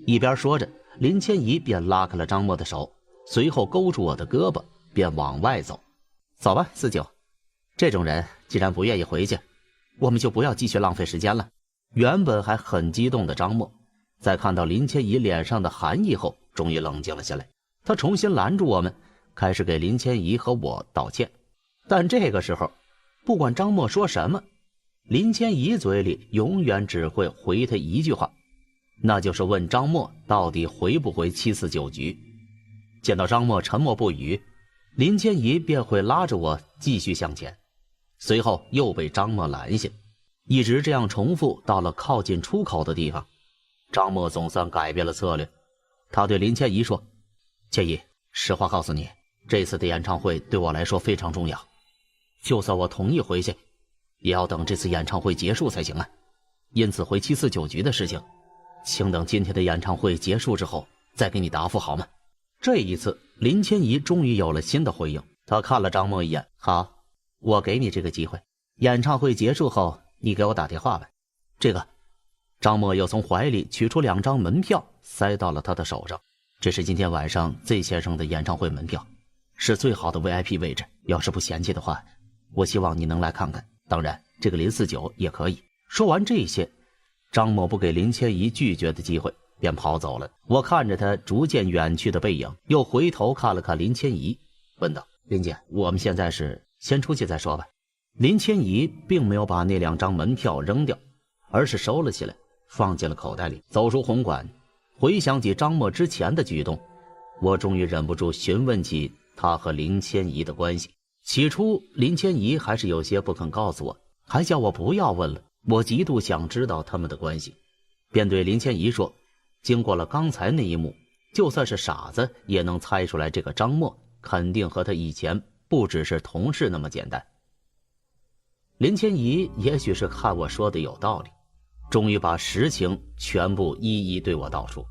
一边说着，林千怡便拉开了张默的手，随后勾住我的胳膊便往外走。走吧，49，这种人既然不愿意回去，我们就不要继续浪费时间了。原本还很激动的张默在看到林千怡脸上的寒意后，终于冷静了下来。他重新拦住我们，开始给林千怡和我道歉。但这个时候不管张默说什么，林千怡嘴里永远只会回他一句话，那就是问张默到底回不回749局。见到张默沉默不语，林千怡便会拉着我继续向前，随后又被张默拦下，一直这样重复到了靠近出口的地方。张默总算改变了策略，他对林千怡说：千怡，实话告诉你，这次的演唱会对我来说非常重要，就算我同意回去，也要等这次演唱会结束才行啊。因此回749局的事情，请等今天的演唱会结束之后再给你答复好吗？这一次林千怡终于有了新的回应，他看了张默一眼：好，我给你这个机会，演唱会结束后你给我打电话吧。这个张默又从怀里取出2张门票塞到了他的手上，这是今天晚上 Z 先生的演唱会门票，是最好的 VIP 位置，要是不嫌弃的话，我希望你能来看看，当然这个林49也可以。说完这些，张默不给林千怡拒绝的机会，便跑走了。我看着他逐渐远去的背影，又回头看了看林千怡，问道：林姐，我们现在是先出去再说吧？林千怡并没有把那2张门票扔掉，而是收了起来，放进了口袋里。走出红馆，回想起张默之前的举动，我终于忍不住询问起他和林千怡的关系。起初林千怡还是有些不肯告诉我，还叫我不要问了，我极度想知道他们的关系。便对林千怡说，经过了刚才那一幕，就算是傻子也能猜出来这个张默肯定和他以前不只是同事那么简单。林千怡也许是看我说的有道理，终于把实情全部一一对我道出。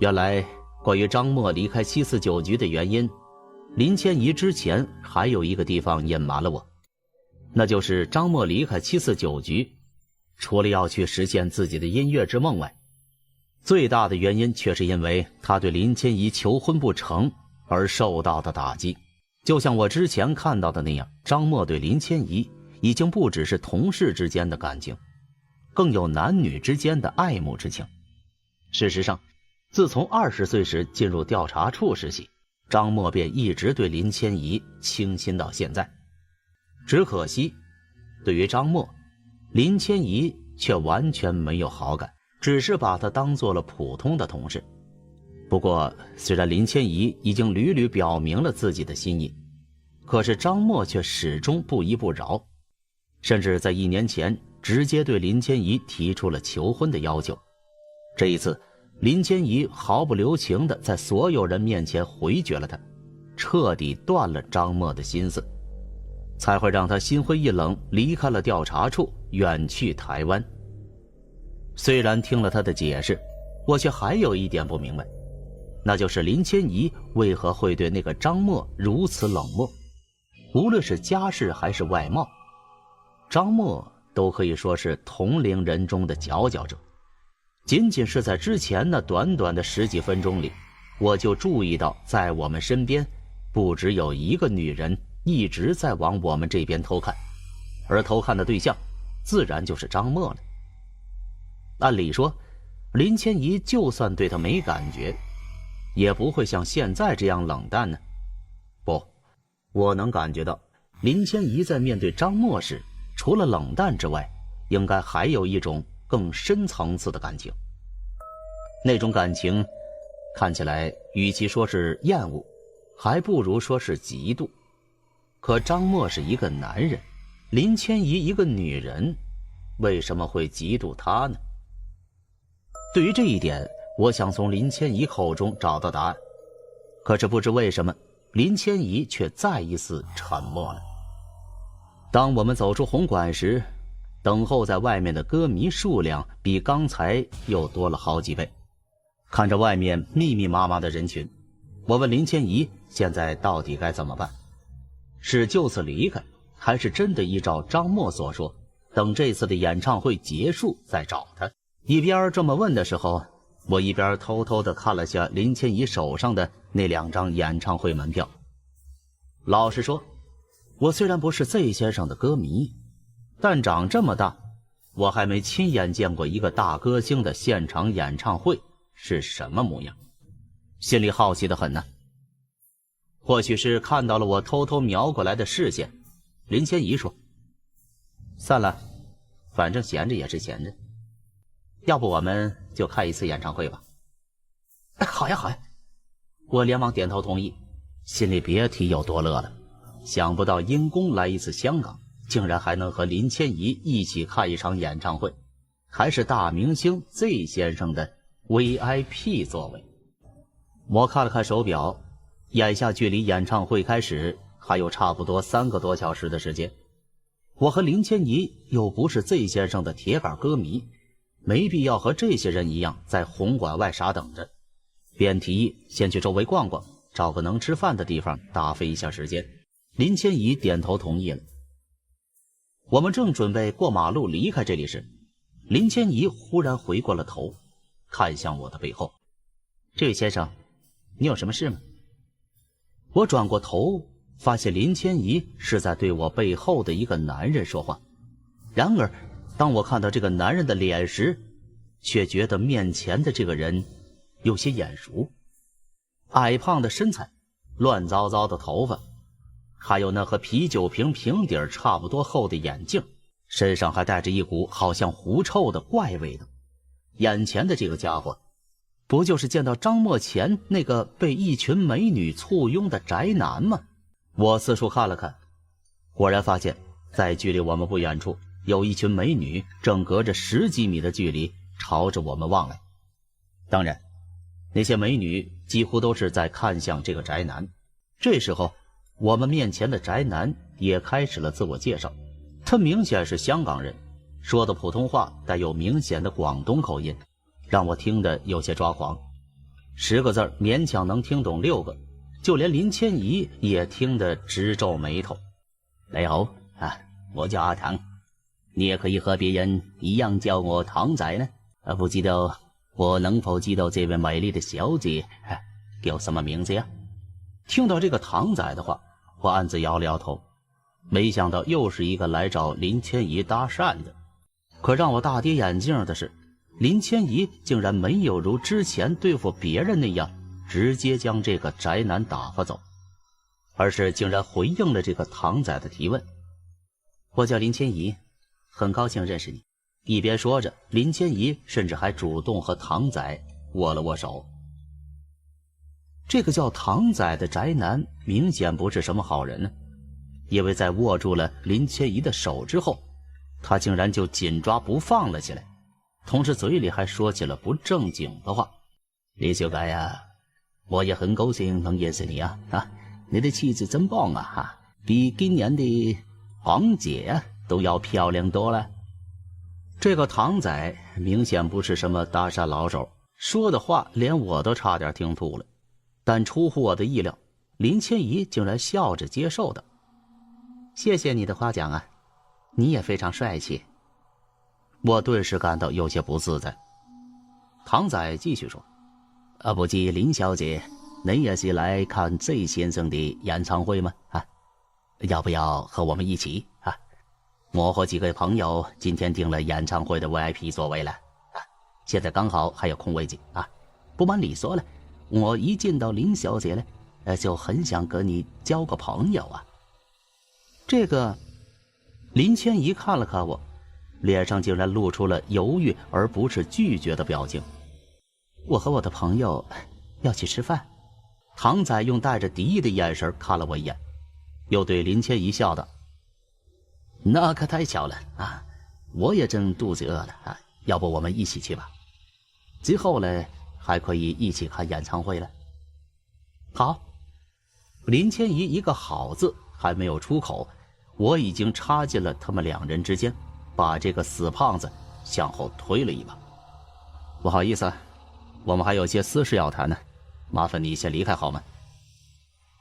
原来关于张默离开749局的原因，林千怡之前还有一个地方隐瞒了我，那就是张默离开749局除了要去实现自己的音乐之梦外，最大的原因却是因为他对林千怡求婚不成而受到的打击。就像我之前看到的那样，张默对林千怡已经不只是同事之间的感情，更有男女之间的爱慕之情。事实上，自从20岁时进入调查处实习，张默便一直对林千怡倾心到现在。只可惜，对于张默，林千怡却完全没有好感，只是把他当做了普通的同事。不过，虽然林千怡已经屡屡表明了自己的心意，可是张默却始终不依不饶，甚至在1年前直接对林千怡提出了求婚的要求。这一次，林千怡毫不留情地在所有人面前回绝了他，彻底断了张默的心思，才会让他心灰意冷，离开了调查处，远去台湾。虽然听了他的解释，我却还有一点不明白，那就是林千怡为何会对那个张默如此冷漠。无论是家世还是外貌，张默都可以说是同龄人中的佼佼者。仅仅是在之前那短短的10几分钟里，我就注意到在我们身边不只有一个女人一直在往我们这边偷看，而偷看的对象自然就是张默了。按理说，林千怡就算对他没感觉，也不会像现在这样冷淡呢。不，我能感觉到林千怡在面对张默时，除了冷淡之外，应该还有一种更深层次的感情。那种感情看起来与其说是厌恶，还不如说是嫉妒。可张默是一个男人，林千怡一个女人，为什么会嫉妒他呢？对于这一点，我想从林千怡口中找到答案，可是不知为什么，林千怡却再一次沉默了。当我们走出红馆时，等候在外面的歌迷数量比刚才又多了好几倍。看着外面密密麻麻的人群，我问林千怡现在到底该怎么办，是就此离开，还是真的依照张默所说，等这次的演唱会结束再找他？一边这么问的时候，我一边偷偷地看了下林千怡手上的那2张演唱会门票。老实说，我虽然不是 Z 先生的歌迷，但长这么大，我还没亲眼见过一个大歌星的现场演唱会是什么模样，心里好奇得很呢。或许是看到了我偷偷瞄过来的视线，林千怡说：“算了，反正闲着也是闲着，要不我们就看一次演唱会吧。”好呀好呀，我连忙点头同意，心里别提有多乐了。想不到因公来一次香港，竟然还能和林千怡一起看一场演唱会，还是大明星 Z 先生的 VIP 座位。我看了看手表，眼下距离演唱会开始还有差不多3个多小时的时间。我和林千怡又不是 Z 先生的铁杆歌迷，没必要和这些人一样在红馆外傻等着，便提议先去周围逛逛，找个能吃饭的地方打发一下时间。林千怡点头同意了。我们正准备过马路离开这里时，林千怡忽然回过了头，看向我的背后：“这位先生，你有什么事吗？”我转过头，发现林千怡是在对我背后的一个男人说话。然而当我看到这个男人的脸时，却觉得面前的这个人有些眼熟。矮胖的身材，乱糟糟的头发，还有那和啤酒瓶瓶底差不多厚的眼镜，身上还带着一股好像狐臭的怪味道。眼前的这个家伙，不就是见到张默前那个被一群美女簇拥的宅男吗？我四处看了看，果然发现在距离我们不远处有一群美女正隔着10几米的距离朝着我们望来。当然，那些美女几乎都是在看向这个宅男。这时候，我们面前的宅男也开始了自我介绍。他明显是香港人，说的普通话带有明显的广东口音，让我听得有些抓狂。10个字勉强能听懂6个，就连林千怡也听得直皱眉头。你好啊，我叫阿唐，你也可以和别人一样叫我唐仔呢。不知道我能否知道这位美丽的小姐叫什么名字呀？听到这个唐仔的话，我暗自摇了摇头，没想到又是一个来找林千怡搭讪的。可让我大跌眼镜的是，林千怡竟然没有如之前对付别人那样直接将这个宅男打发走，而是竟然回应了这个唐仔的提问。我叫林千怡，很高兴认识你。一边说着，林千怡甚至还主动和唐仔握了握手。这个叫唐仔的宅男明显不是什么好人呢，因为在握住了林千怡的手之后，他竟然就紧抓不放了起来，同时嘴里还说起了不正经的话。李小姐呀，我也很高兴能认识你啊，你的气质真棒啊，比今年的黄姐都要漂亮多了。这个唐仔明显不是什么搭讪老手，说的话连我都差点听吐了。但出乎我的意料，林千怡竟然笑着接受的。谢谢你的夸奖啊，你也非常帅气。我顿时感到有些不自在。唐仔继续说，不知林小姐，你也是来看这先生的演唱会吗？要不要和我们一起我和几个朋友今天订了演唱会的 VIP 座位了现在刚好还有空位置不瞒你说了，我一见到林小姐呢，就很想跟你交个朋友啊。这个林千怡看了看我，脸上竟然露出了犹豫而不是拒绝的表情。我和我的朋友要去吃饭。唐仔用带着敌意的眼神看了我一眼，又对林千怡笑道，那可太巧了我也正肚子饿了要不我们一起去吧，之后呢还可以一起看演唱会了。好。林千怡一个好字还没有出口，我已经插进了他们2人之间，把这个死胖子向后推了一把。不好意思我们还有些私事要谈呢，麻烦你先离开好吗？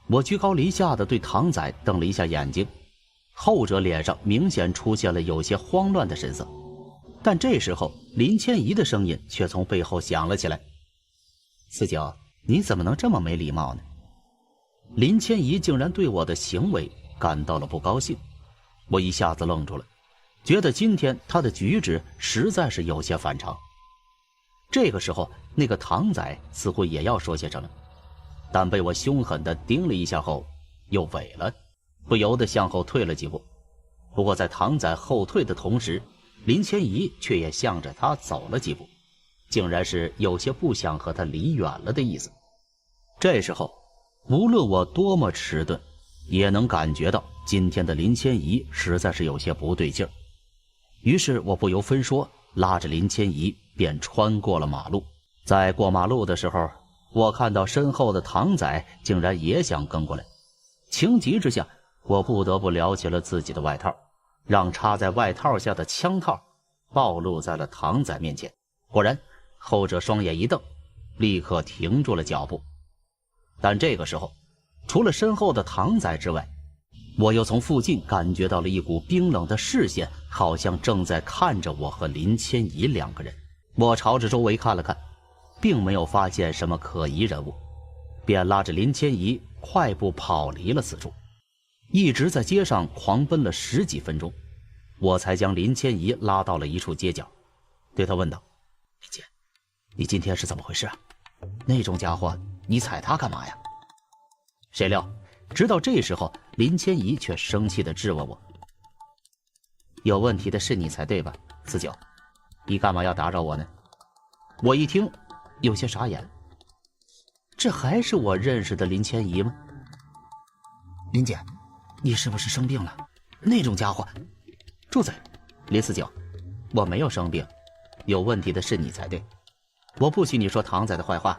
我居高临下的对唐仔瞪了一下眼睛，后者脸上明显出现了有些慌乱的神色。但这时候林千怡的声音却从背后响了起来，四九，你怎么能这么没礼貌呢？林千怡竟然对我的行为感到了不高兴，我一下子愣住了，觉得今天他的举止实在是有些反常。这个时候那个唐仔似乎也要说些什么，但被我凶狠地盯了一下后又萎了，不由得向后退了几步。不过在唐仔后退的同时，林千怡却也向着他走了几步，竟然是有些不想和他离远了的意思。这时候无论我多么迟钝，也能感觉到今天的林千怡实在是有些不对劲儿。于是我不由分说拉着林千怡便穿过了马路。在过马路的时候，我看到身后的唐仔竟然也想跟过来，情急之下我不得不撩起了自己的外套，让插在外套下的枪套暴露在了唐仔面前。果然后者双眼一瞪，立刻停住了脚步。但这个时候除了身后的唐仔之外，我又从附近感觉到了一股冰冷的视线，好像正在看着我和林千怡2个人。我朝着周围看了看，并没有发现什么可疑人物，便拉着林千怡快步跑离了此处。一直在街上狂奔了10几分钟，我才将林千怡拉到了一处街角，对她问道，林姐，你今天是怎么回事那种家伙你踩他干嘛呀？谁料直到这时候林千怡却生气地质问我，有问题的是你才对吧，四九，你干嘛要打扰我呢？我一听有些傻眼，这还是我认识的林千怡吗？林姐，你是不是生病了？那种家伙……住嘴！林四九，我没有生病，有问题的是你才对，我不许你说唐仔的坏话。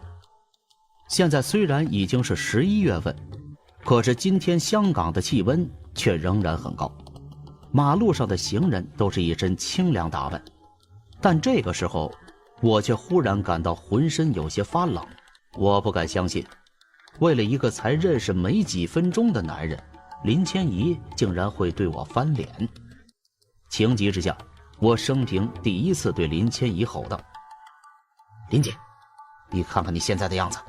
现在虽然已经是11月份，可是今天香港的气温却仍然很高，马路上的行人都是一身清凉打扮，但这个时候我却忽然感到浑身有些发冷。我不敢相信，为了一个才认识没几分钟的男人，林千怡竟然会对我翻脸。情急之下，我生平第一次对林千怡吼道：林姐，你看看你现在的样子，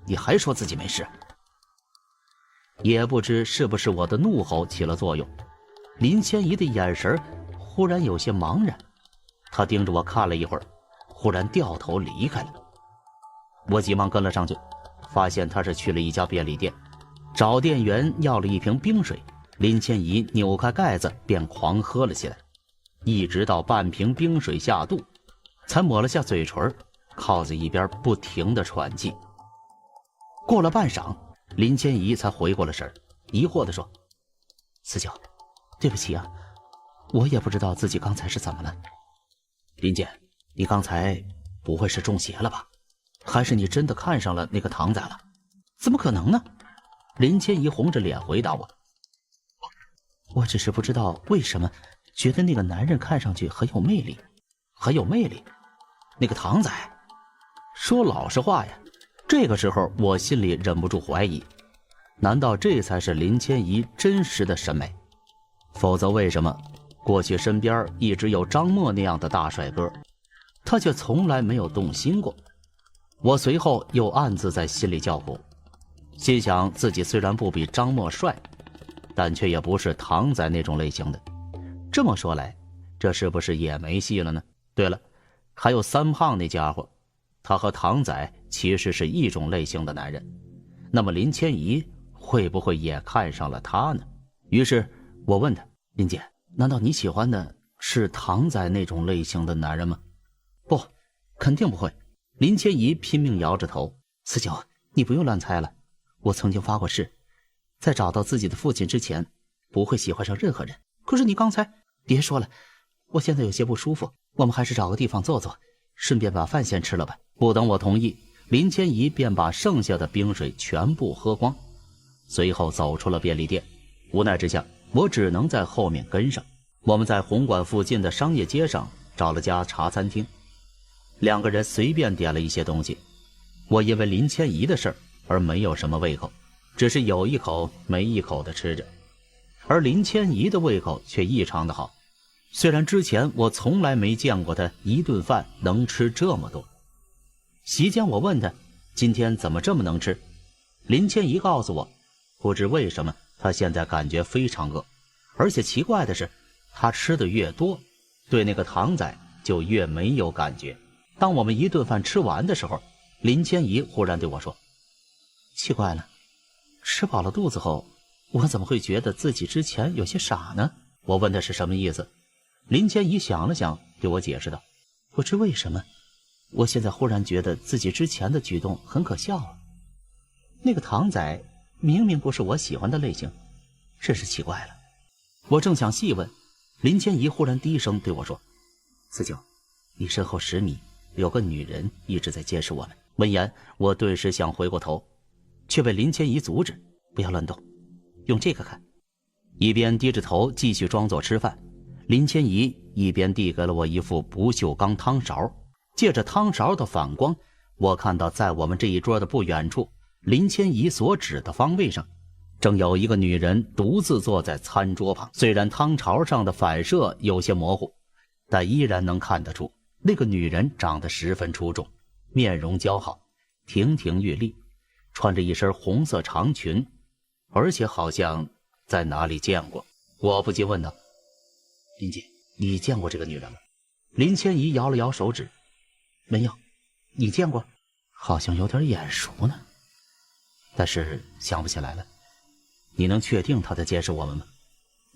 你还说自己没事。也不知是不是我的怒吼起了作用，林千怡的眼神忽然有些茫然，她盯着我看了一会儿，忽然掉头离开了。我急忙跟了上去，发现她是去了一家便利店，找店员要了一瓶冰水。林千怡扭开盖子便狂喝了起来，一直到半瓶冰水下肚，才抹了下嘴唇，靠在一边不停地喘气。过了半晌，林千怡才回过了神，疑惑地说：四九，对不起啊，我也不知道自己刚才是怎么了。林姐，你刚才不会是中邪了吧？还是你真的看上了那个唐仔了？怎么可能呢？林千怡红着脸回答我只是不知道为什么觉得那个男人看上去很有魅力。很有魅力？那个唐仔？说老实话呀，这个时候我心里忍不住怀疑，难道这才是林千怡真实的审美？否则为什么过去身边一直有张默那样的大帅哥，他却从来没有动心过？我随后又暗自在心里叫苦，心想自己虽然不比张默帅，但却也不是唐仔那种类型的。这么说来，这是不是也没戏了呢？对了，还有三胖那家伙，他和唐仔其实是一种类型的男人，那么林千怡会不会也看上了他呢？于是我问他：林姐，难道你喜欢的是唐仔那种类型的男人吗？不，肯定不会。林千怡拼命摇着头：四九，你不用乱猜了，我曾经发过誓，在找到自己的父亲之前不会喜欢上任何人。可是你刚才……别说了，我现在有些不舒服，我们还是找个地方坐坐，顺便把饭先吃了吧。不等我同意，林千怡便把剩下的冰水全部喝光，随后走出了便利店。无奈之下，我只能在后面跟上。我们在红馆附近的商业街上找了家茶餐厅，两个人随便点了一些东西。我因为林千怡的事儿而没有什么胃口，只是有一口没一口的吃着，而林千怡的胃口却异常的好。虽然之前我从来没见过她一顿饭能吃这么多。席间我问她今天怎么这么能吃，林千怡告诉我，不知为什么她现在感觉非常饿，而且奇怪的是，她吃的越多，对那个唐仔就越没有感觉。当我们一顿饭吃完的时候，林千怡忽然对我说：奇怪了，吃饱了肚子后，我怎么会觉得自己之前有些傻呢？我问她是什么意思，林千怡想了想，对我解释道：不知为什么，我现在忽然觉得自己之前的举动很可笑啊。那个唐仔明明不是我喜欢的类型，真是奇怪了。我正想细问，林千怡忽然低声对我说：四九，你身后10米有个女人一直在监视我们。闻言，我顿时想回过头，却被林千怡阻止：不要乱动，用这个看。一边低着头继续装作吃饭，林千怡一边递给了我一副不锈钢汤勺。借着汤勺的反光，我看到在我们这一桌的不远处，林千怡所指的方位上，正有一个女人独自坐在餐桌旁。虽然汤勺上的反射有些模糊，但依然能看得出那个女人长得十分出众，面容姣好，亭亭玉立，穿着一身红色长裙，而且好像在哪里见过。我不禁问道：林姐，你见过这个女人吗？林千怡摇了摇手指：没有。你见过？好像有点眼熟呢，但是想不起来了。你能确定她在监视我们吗？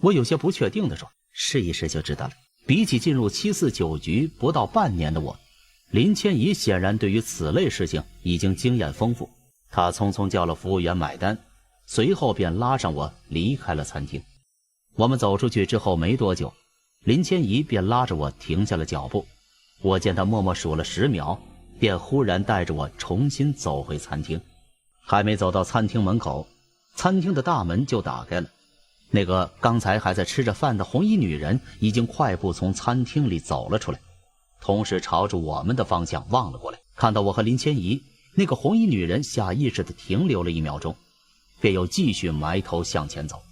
我有些不确定地说：试一试就知道了。比起进入749局不到半年的我，林千怡显然对于此类事情已经经验丰富。她匆匆叫了服务员买单，随后便拉上我离开了餐厅。我们走出去之后没多久，林千怡便拉着我停下了脚步，我见他默默数了10秒，便忽然带着我重新走回餐厅。还没走到餐厅门口，餐厅的大门就打开了。那个刚才还在吃着饭的红衣女人已经快步从餐厅里走了出来，同时朝着我们的方向望了过来。看到我和林千怡，那个红衣女人下意识地停留了1秒钟，便又继续埋头向前走，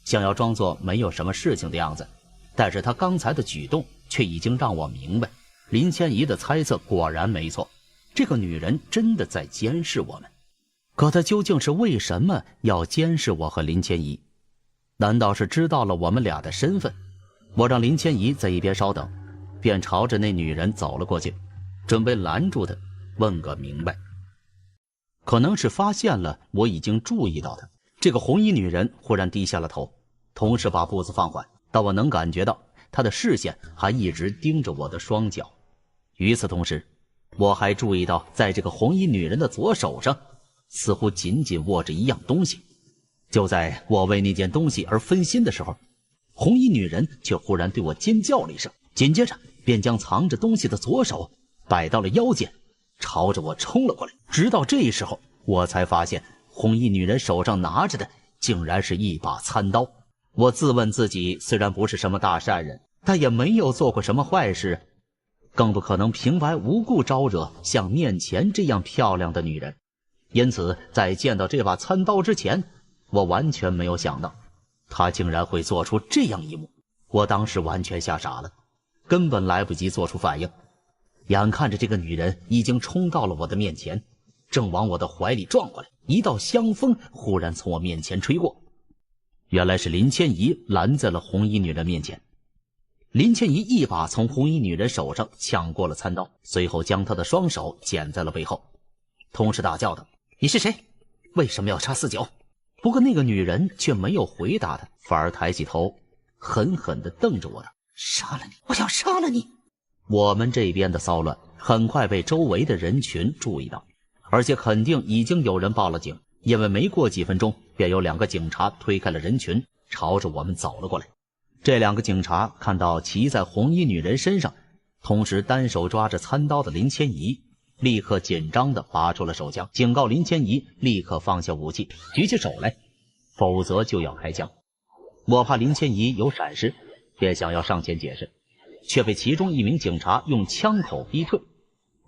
想要装作没有什么事情的样子。但是她刚才的举动却已经让我明白，林千怡的猜测果然没错，这个女人真的在监视我们。可她究竟是为什么要监视我和林千怡？难道是知道了我们俩的身份？我让林千怡在一边稍等，便朝着那女人走了过去，准备拦住她，问个明白。可能是发现了我已经注意到她，这个红衣女人忽然低下了头，同时把步子放缓，但我能感觉到她的视线还一直盯着我的双脚。与此同时，我还注意到在这个红衣女人的左手上似乎紧紧握着一样东西。就在我为那件东西而分心的时候，红衣女人却忽然对我尖叫了一声，紧接着便将藏着东西的左手摆到了腰间，朝着我冲了过来。直到这时候，我才发现红衣女人手上拿着的竟然是一把餐刀。我自问自己虽然不是什么大善人，但也没有做过什么坏事，更不可能平白无故招惹像面前这样漂亮的女人。因此在见到这把餐刀之前，我完全没有想到她竟然会做出这样一幕。我当时完全吓傻了，根本来不及做出反应。眼看着这个女人已经冲到了我的面前，正往我的怀里撞过来，一道香风忽然从我面前吹过。原来是林千怡拦在了红衣女人面前。林千怡一把从红衣女人手上抢过了餐刀，随后将她的双手剪在了背后，同时大叫道：“你是谁？为什么要杀49？”不过那个女人却没有回答他，反而抬起头狠狠地瞪着我道：“杀了你！我要杀了你！”我们这边的骚乱很快被周围的人群注意到，而且肯定已经有人报了警，因为没过几分钟便有2个警察推开了人群，朝着我们走了过来。这2个警察看到骑在红衣女人身上，同时单手抓着餐刀的林千怡，立刻紧张地拔出了手枪，警告林千怡立刻放下武器，举起手来，否则就要开枪。我怕林千怡有闪失，便想要上前解释，却被其中一名警察用枪口逼退。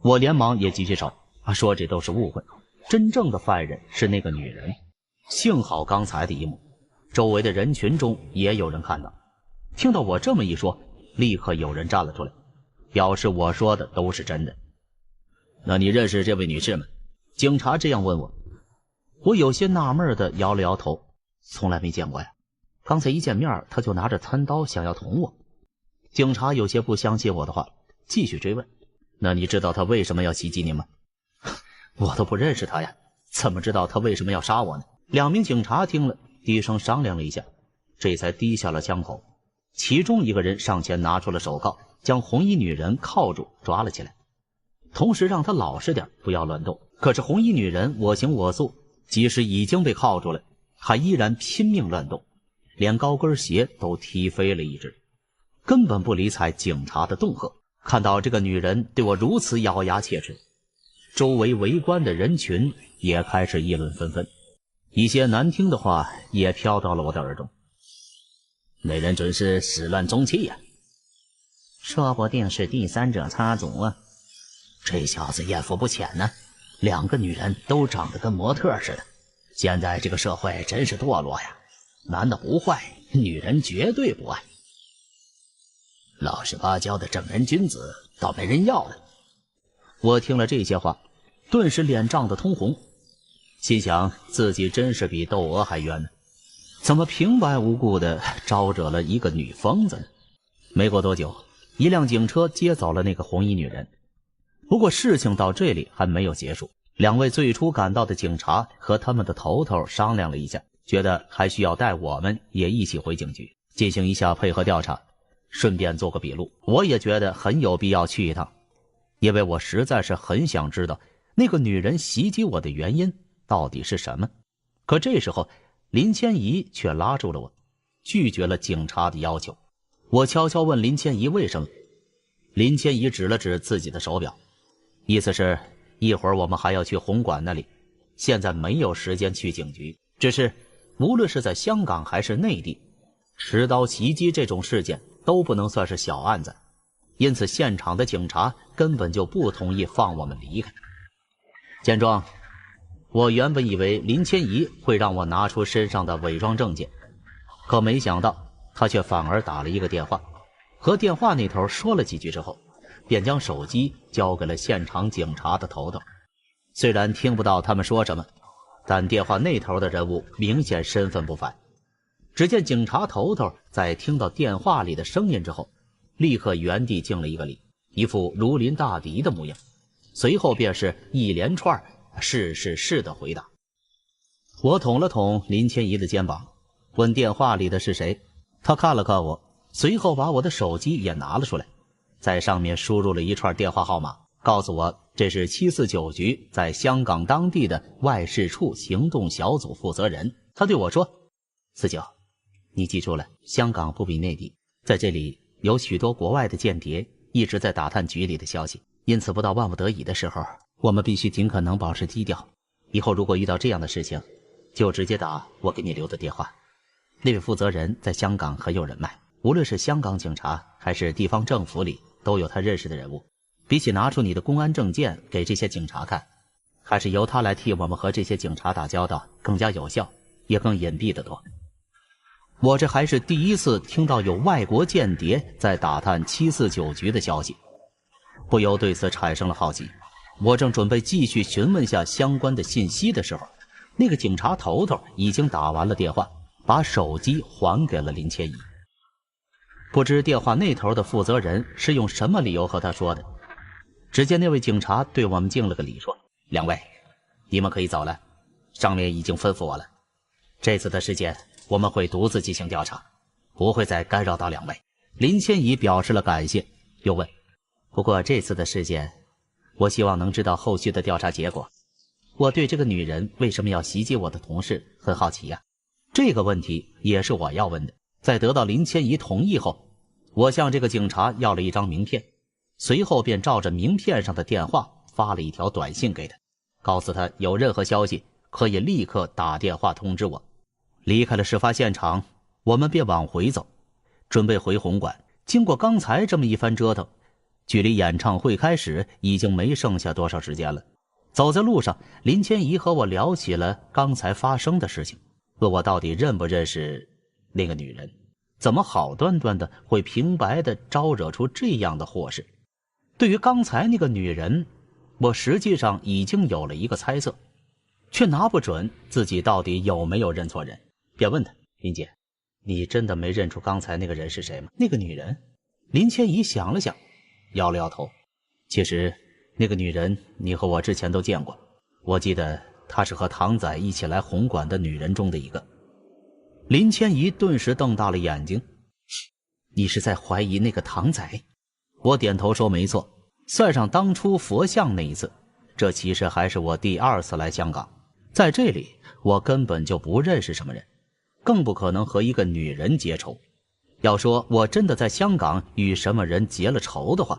我连忙也举起手，说这都是误会，真正的犯人是那个女人。幸好刚才的一幕，周围的人群中也有人看到。听到我这么一说，立刻有人站了出来，表示我说的都是真的。那你认识这位女士吗？警察这样问我。我有些纳闷的摇了摇头，从来没见过呀。刚才一见面，她就拿着餐刀想要捅我。警察有些不相信我的话，继续追问：那你知道她为什么要袭击你吗？我都不认识她呀，怎么知道她为什么要杀我呢？2名警察听了，低声商量了一下，这才低下了枪口。其中一个人上前拿出了手铐，将红衣女人铐住抓了起来，同时让她老实点，不要乱动。可是红衣女人我行我素，即使已经被铐住了，还依然拼命乱动，连高跟鞋都踢飞了一只，根本不理睬警察的恫吓。看到这个女人对我如此咬牙切齿，周围围观的人群也开始议论纷纷，一些难听的话也飘到了我的耳中。那人准是始乱终弃呀，说不定是第三者插足啊。这小子艳福不浅呢，2个女人都长得跟模特似的。现在这个社会真是堕落呀，男的不坏，女人绝对不爱。老实巴交的正人君子倒没人要了。我听了这些话，顿时脸涨得通红，心想自己真是比窦娥还冤呢，怎么平白无故的招惹了一个女疯子呢？没过多久，一辆警车接走了那个红衣女人。不过事情到这里还没有结束，2位最初赶到的警察和他们的头头商量了一下，觉得还需要带我们也一起回警局进行一下配合调查，顺便做个笔录。我也觉得很有必要去一趟，因为我实在是很想知道那个女人袭击我的原因到底是什么。可这时候林千怡却拉住了我，拒绝了警察的要求。我悄悄问林千怡为什么，林千怡指了指自己的手表，意思是一会儿我们还要去红馆那里，现在没有时间去警局。只是无论是在香港还是内地，持刀袭击这种事件都不能算是小案子，因此现场的警察根本就不同意放我们离开。见状，我原本以为林千怡会让我拿出身上的伪装证件，可没想到他却反而打了一个电话，和电话那头说了几句之后，便将手机交给了现场警察的头头。虽然听不到他们说什么，但电话那头的人物明显身份不凡。只见警察头头在听到电话里的声音之后，立刻原地敬了一个礼，一副如临大敌的模样，随后便是一连串是的回答。我捅了捅林千怡的肩膀，问电话里的是谁。他看了看我，随后把我的手机也拿了出来，在上面输入了一串电话号码，告诉我这是749局在香港当地的外事处行动小组负责人。他对我说：49，你记住了，香港不比内地，在这里有许多国外的间谍一直在打探局里的消息，因此不到万不得已的时候，我们必须尽可能保持低调。以后如果遇到这样的事情，就直接打我给你留的电话。那位负责人在香港很有人脉，无论是香港警察还是地方政府里都有他认识的人物。比起拿出你的公安证件给这些警察看，还是由他来替我们和这些警察打交道更加有效，也更隐蔽得多。我这还是第一次听到有外国间谍在打探749局的消息，不由对此产生了好奇。我正准备继续询问下相关的信息的时候，那个警察头头已经打完了电话，把手机还给了林千怡。不知电话那头的负责人是用什么理由和他说的。只见那位警察对我们敬了个礼，说：“2位，你们可以走了，上面已经吩咐我了，这次的事件我们会独自进行调查，不会再干扰到2位。”林千怡表示了感谢，又问：“不过这次的事件，我希望能知道后续的调查结果。我对这个女人为什么要袭击我的同事很好奇呀。”这个问题也是我要问的。在得到林千怡同意后，我向这个警察要了一张名片，随后便照着名片上的电话发了一条短信给他，告诉他有任何消息可以立刻打电话通知我。离开了事发现场，我们便往回走，准备回红馆。经过刚才这么一番折腾，距离演唱会开始已经没剩下多少时间了。走在路上，林千怡和我聊起了刚才发生的事情，问我到底认不认识那个女人，怎么好端端的会平白的招惹出这样的祸事。对于刚才那个女人，我实际上已经有了一个猜测，却拿不准自己到底有没有认错人，便问他：“林姐，你真的没认出刚才那个人是谁吗？”那个女人？林千怡想了想，摇了摇头。其实那个女人你和我之前都见过，我记得她是和唐仔一起来红馆的女人中的一个。林千怡顿时瞪大了眼睛：“你是在怀疑那个唐仔？”我点头说：“没错，算上当初佛像那一次，这其实还是我第2次来香港。在这里我根本就不认识什么人，更不可能和一个女人结仇。要说我真的在香港与什么人结了仇的话，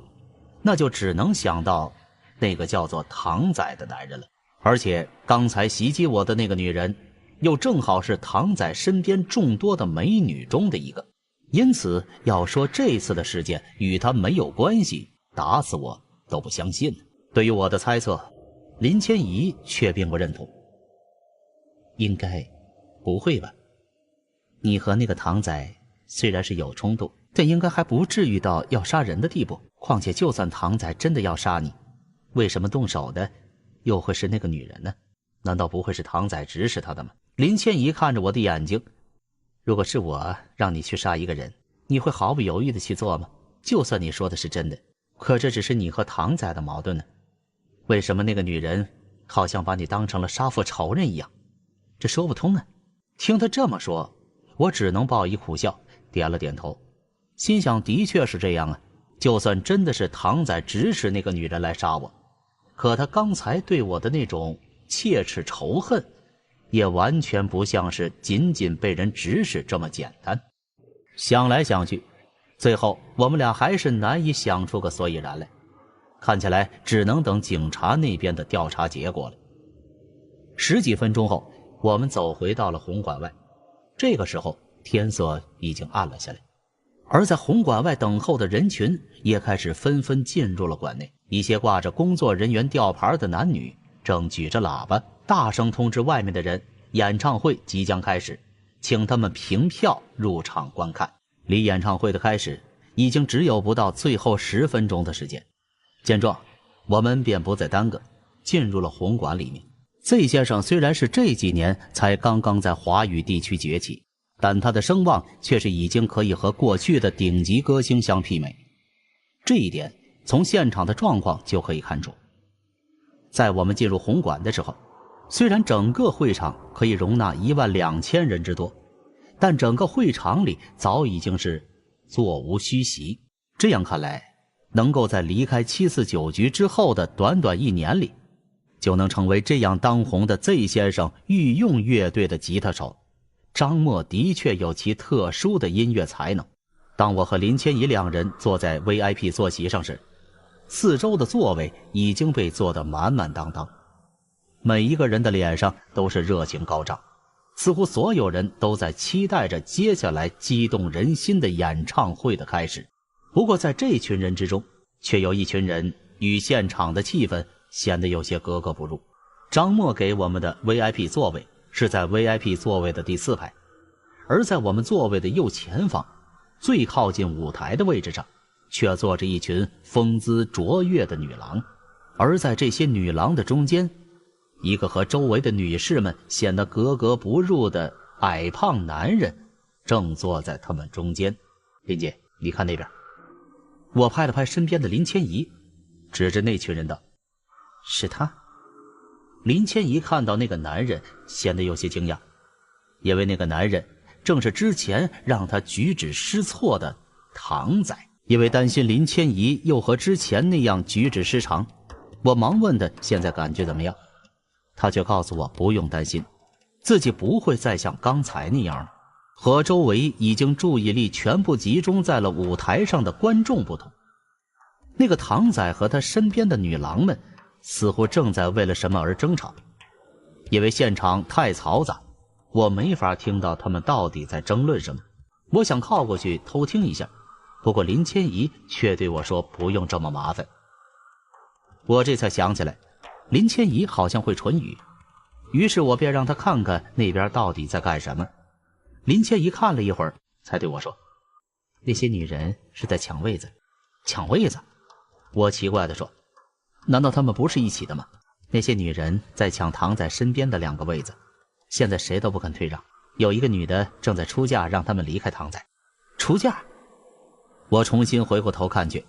那就只能想到那个叫做唐仔的男人了。而且刚才袭击我的那个女人，又正好是唐仔身边众多的美女中的一个。因此要说这次的事件与他没有关系，打死我都不相信。对于我的猜测，林千怡却并不认同。应该不会吧？你和那个唐仔虽然是有冲突，但应该还不至于到要杀人的地步。况且就算唐仔真的要杀你，为什么动手的又会是那个女人呢？难道不会是唐仔指使他的吗？林千怡看着我的眼睛：“如果是我让你去杀一个人，你会毫不犹豫的去做吗？就算你说的是真的，可这只是你和唐仔的矛盾呢。为什么那个女人好像把你当成了杀父仇人一样？这说不通啊。”听他这么说，我只能报以苦笑，点了点头，心想的确是这样啊。就算真的是唐仔指使那个女人来杀我，可他刚才对我的那种切齿仇恨，也完全不像是仅仅被人指使这么简单。想来想去，最后我们俩还是难以想出个所以然来，看起来只能等警察那边的调查结果了。10几分钟后，我们走回到了红馆外，这个时候天色已经暗了下来，而在红馆外等候的人群也开始纷纷进入了馆内。一些挂着工作人员吊牌的男女正举着喇叭大声通知外面的人，演唱会即将开始，请他们凭票入场观看。离演唱会的开始已经只有不到最后10分钟的时间。见状，我们便不再耽搁，进入了红馆里面。Z 先生虽然是这几年才刚刚在华语地区崛起，但他的声望却是已经可以和过去的顶级歌星相媲美。这一点从现场的状况就可以看出。在我们进入红馆的时候，虽然整个会场可以容纳12000人之多，但整个会场里早已经是座无虚席。这样看来，能够在离开749局之后的短短1年里，就能成为这样当红的 Z 先生御用乐队的吉他手，张默的确有其特殊的音乐才能。当我和林千怡两人坐在 VIP 坐席上时，四周的座位已经被坐得满满当当，每一个人的脸上都是热情高涨，似乎所有人都在期待着接下来激动人心的演唱会的开始。不过在这群人之中，却有一群人与现场的气氛显得有些格格不入。张默给我们的 VIP 座位是在 VIP 座位的第4排，而在我们座位的右前方最靠近舞台的位置上，却坐着一群风姿卓越的女郎。而在这些女郎的中间，一个和周围的女士们显得格格不入的矮胖男人正坐在他们中间。林姐，你看那边。我拍了拍身边的林千怡，指着那群人道：是他。林千怡看到那个男人，显得有些惊讶，因为那个男人正是之前让他举止失措的唐仔。因为担心林千怡又和之前那样举止失常，我忙问他现在感觉怎么样。他却告诉我不用担心，自己不会再像刚才那样了。和周围已经注意力全部集中在了舞台上的观众不同，那个唐仔和他身边的女郎们似乎正在为了什么而争吵。因为现场太嘈杂，我没法听到他们到底在争论什么。我想靠过去偷听一下，不过林千怡却对我说不用这么麻烦。我这才想起来，林千怡好像会唇语，于是我便让她看看那边到底在干什么。林千怡看了一会儿，才对我说：那些女人是在抢位子。抢位子？我奇怪地说：难道她们不是一起的吗？那些女人在抢唐仔身边的2个位子，现在谁都不肯退让。有一个女的正在出价让他们离开唐仔。出价？我重新回过头看去，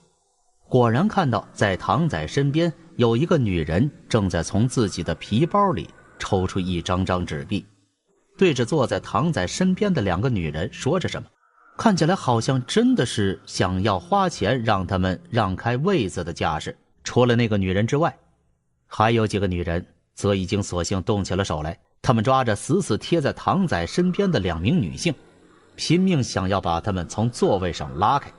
果然看到在唐仔身边有一个女人正在从自己的皮包里抽出一张张纸币，对着坐在唐仔身边的2个女人说着什么，看起来好像真的是想要花钱让他们让开位子的架势。除了那个女人之外，还有几个女人则已经索性动起了手来，她们抓着死死贴在唐仔身边的2名女性，拼命想要把她们从座位上拉开。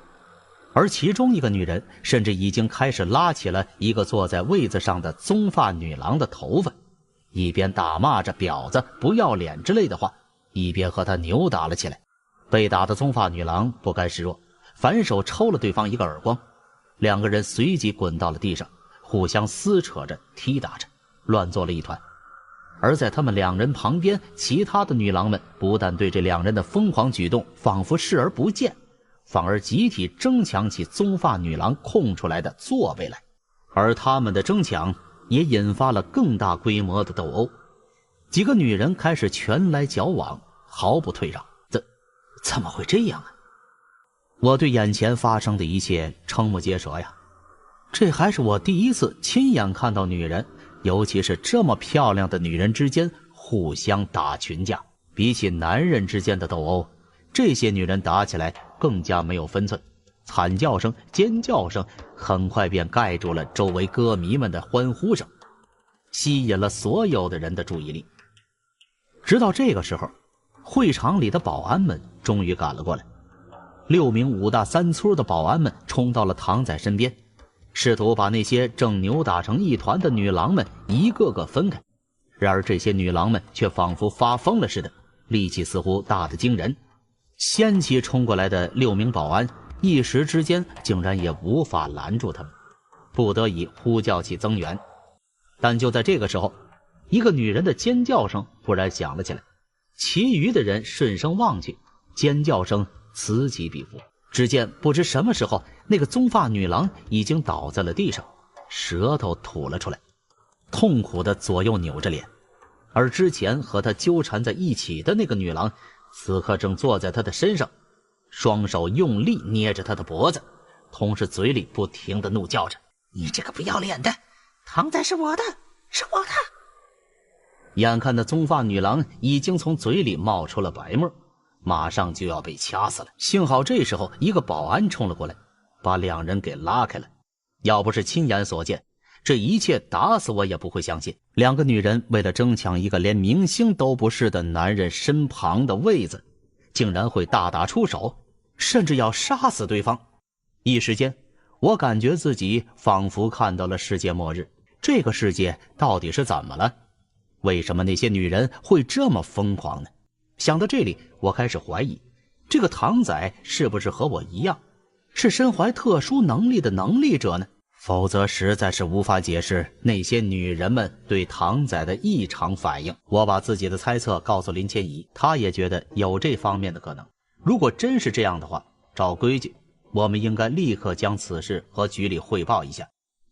而其中一个女人甚至已经开始拉起了一个坐在位子上的棕发女郎的头发，一边打骂着婊子不要脸之类的话，一边和她扭打了起来。被打的棕发女郎不甘示弱，反手抽了对方一个耳光，2个人随即滚到了地上，互相撕扯着踢打着，乱作了一团。而在他们2人旁边，其他的女郎们不但对这2人的疯狂举动仿佛视而不见，反而集体争抢起棕发女郎空出来的座位来。而他们的争抢也引发了更大规模的斗殴，几个女人开始拳来脚往，毫不退让。怎么会这样啊？我对眼前发生的一切瞠目结舌呀！这还是我第一次亲眼看到女人，尤其是这么漂亮的女人之间互相打群架。比起男人之间的斗殴，这些女人打起来更加没有分寸，惨叫声、尖叫声很快便盖住了周围歌迷们的欢呼声，吸引了所有的人的注意力。直到这个时候，会场里的保安们终于赶了过来。6名5大3粗的保安们冲到了唐仔身边，试图把那些正扭打成一团的女郎们一个个分开。然而这些女郎们却仿佛发疯了似的，力气似乎大得惊人。先期冲过来的6名保安一时之间竟然也无法拦住他们，不得已呼叫起增援。但就在这个时候，一个女人的尖叫声突然响了起来，其余的人顺声望去，尖叫声此起彼伏。只见不知什么时候，那个棕发女郎已经倒在了地上，舌头吐了出来，痛苦地左右扭着脸。而之前和她纠缠在一起的那个女郎此刻正坐在她的身上，双手用力捏着她的脖子，同时嘴里不停地怒叫着：你这个不要脸的，唐仔是我的，是我的！眼看那棕发女郎已经从嘴里冒出了白沫，马上就要被掐死了。幸好这时候一个保安冲了过来，把2人给拉开了。要不是亲眼所见，这一切打死我也不会相信，2个女人为了争抢一个连明星都不是的男人身旁的位子，竟然会大打出手，甚至要杀死对方。一时间，我感觉自己仿佛看到了世界末日。这个世界到底是怎么了？为什么那些女人会这么疯狂呢？想到这里，我开始怀疑，这个唐仔是不是和我一样，是身怀特殊能力的能力者呢？否则实在是无法解释那些女人们对唐仔的异常反应。我把自己的猜测告诉林千怡，她也觉得有这方面的可能。如果真是这样的话，照规矩，我们应该立刻将此事和局里汇报一下。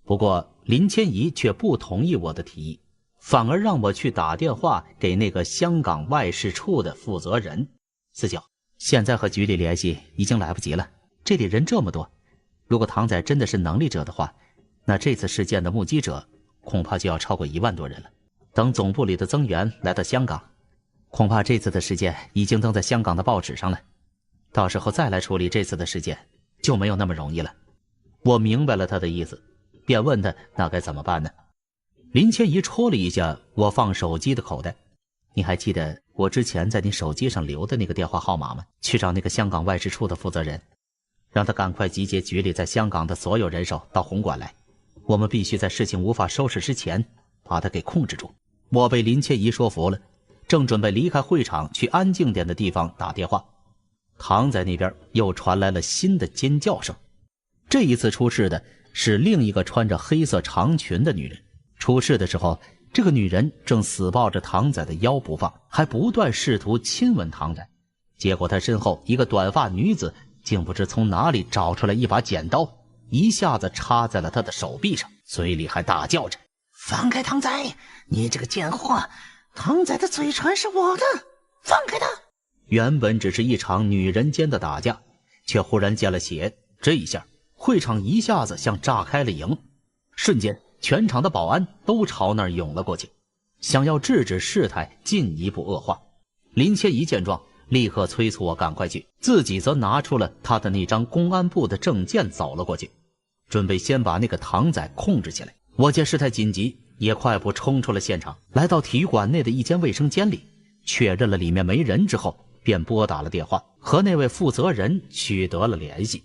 不过林千怡却不同意我的提议，反而让我去打电话给那个香港外事处的负责人。四九，现在和局里联系已经来不及了，这里人这么多，如果唐仔真的是能力者的话，那这次事件的目击者恐怕就要超过1万多人了。等总部里的增援来到香港，恐怕这次的事件已经登在香港的报纸上了，到时候再来处理这次的事件就没有那么容易了。我明白了他的意思，便问他那该怎么办呢？林千怡戳了一下我放手机的口袋，你还记得我之前在你手机上留的那个电话号码吗？去找那个香港外事处的负责人，让他赶快集结局里在香港的所有人手到红馆来，我们必须在事情无法收拾之前把他给控制住。我被林千怡说服了，正准备离开会场去安静点的地方打电话，唐仔那边又传来了新的尖叫声。这一次出事的是另一个穿着黑色长裙的女人。出事的时候，这个女人正死抱着唐仔的腰不放，还不断试图亲吻唐仔。结果她身后一个短发女子竟不知从哪里找出来一把剪刀，一下子插在了他的手臂上，嘴里还大叫着：放开唐仔，你这个贱货，唐仔的嘴唇是我的，放开他！原本只是一场女人间的打架，却忽然见了血，这一下会场一下子像炸开了营，瞬间全场的保安都朝那儿涌了过去，想要制止事态进一步恶化。林千怡见状，立刻催促我赶快去，自己则拿出了他的那张公安部的证件走了过去，准备先把那个唐仔控制起来。我见事态紧急，也快步冲出了现场，来到体育馆内的一间卫生间里，确认了里面没人之后，便拨打了电话，和那位负责人取得了联系。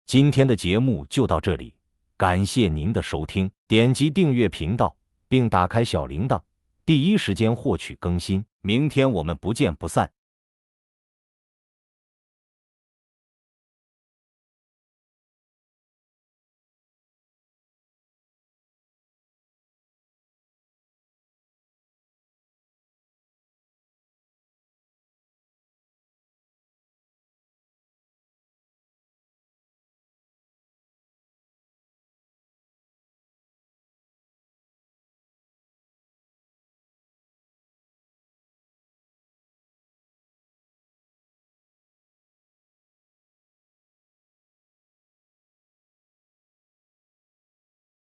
今天的节目就到这里，感谢您的收听，点击订阅频道并打开小铃铛，第一时间获取更新。明天我们不见不散。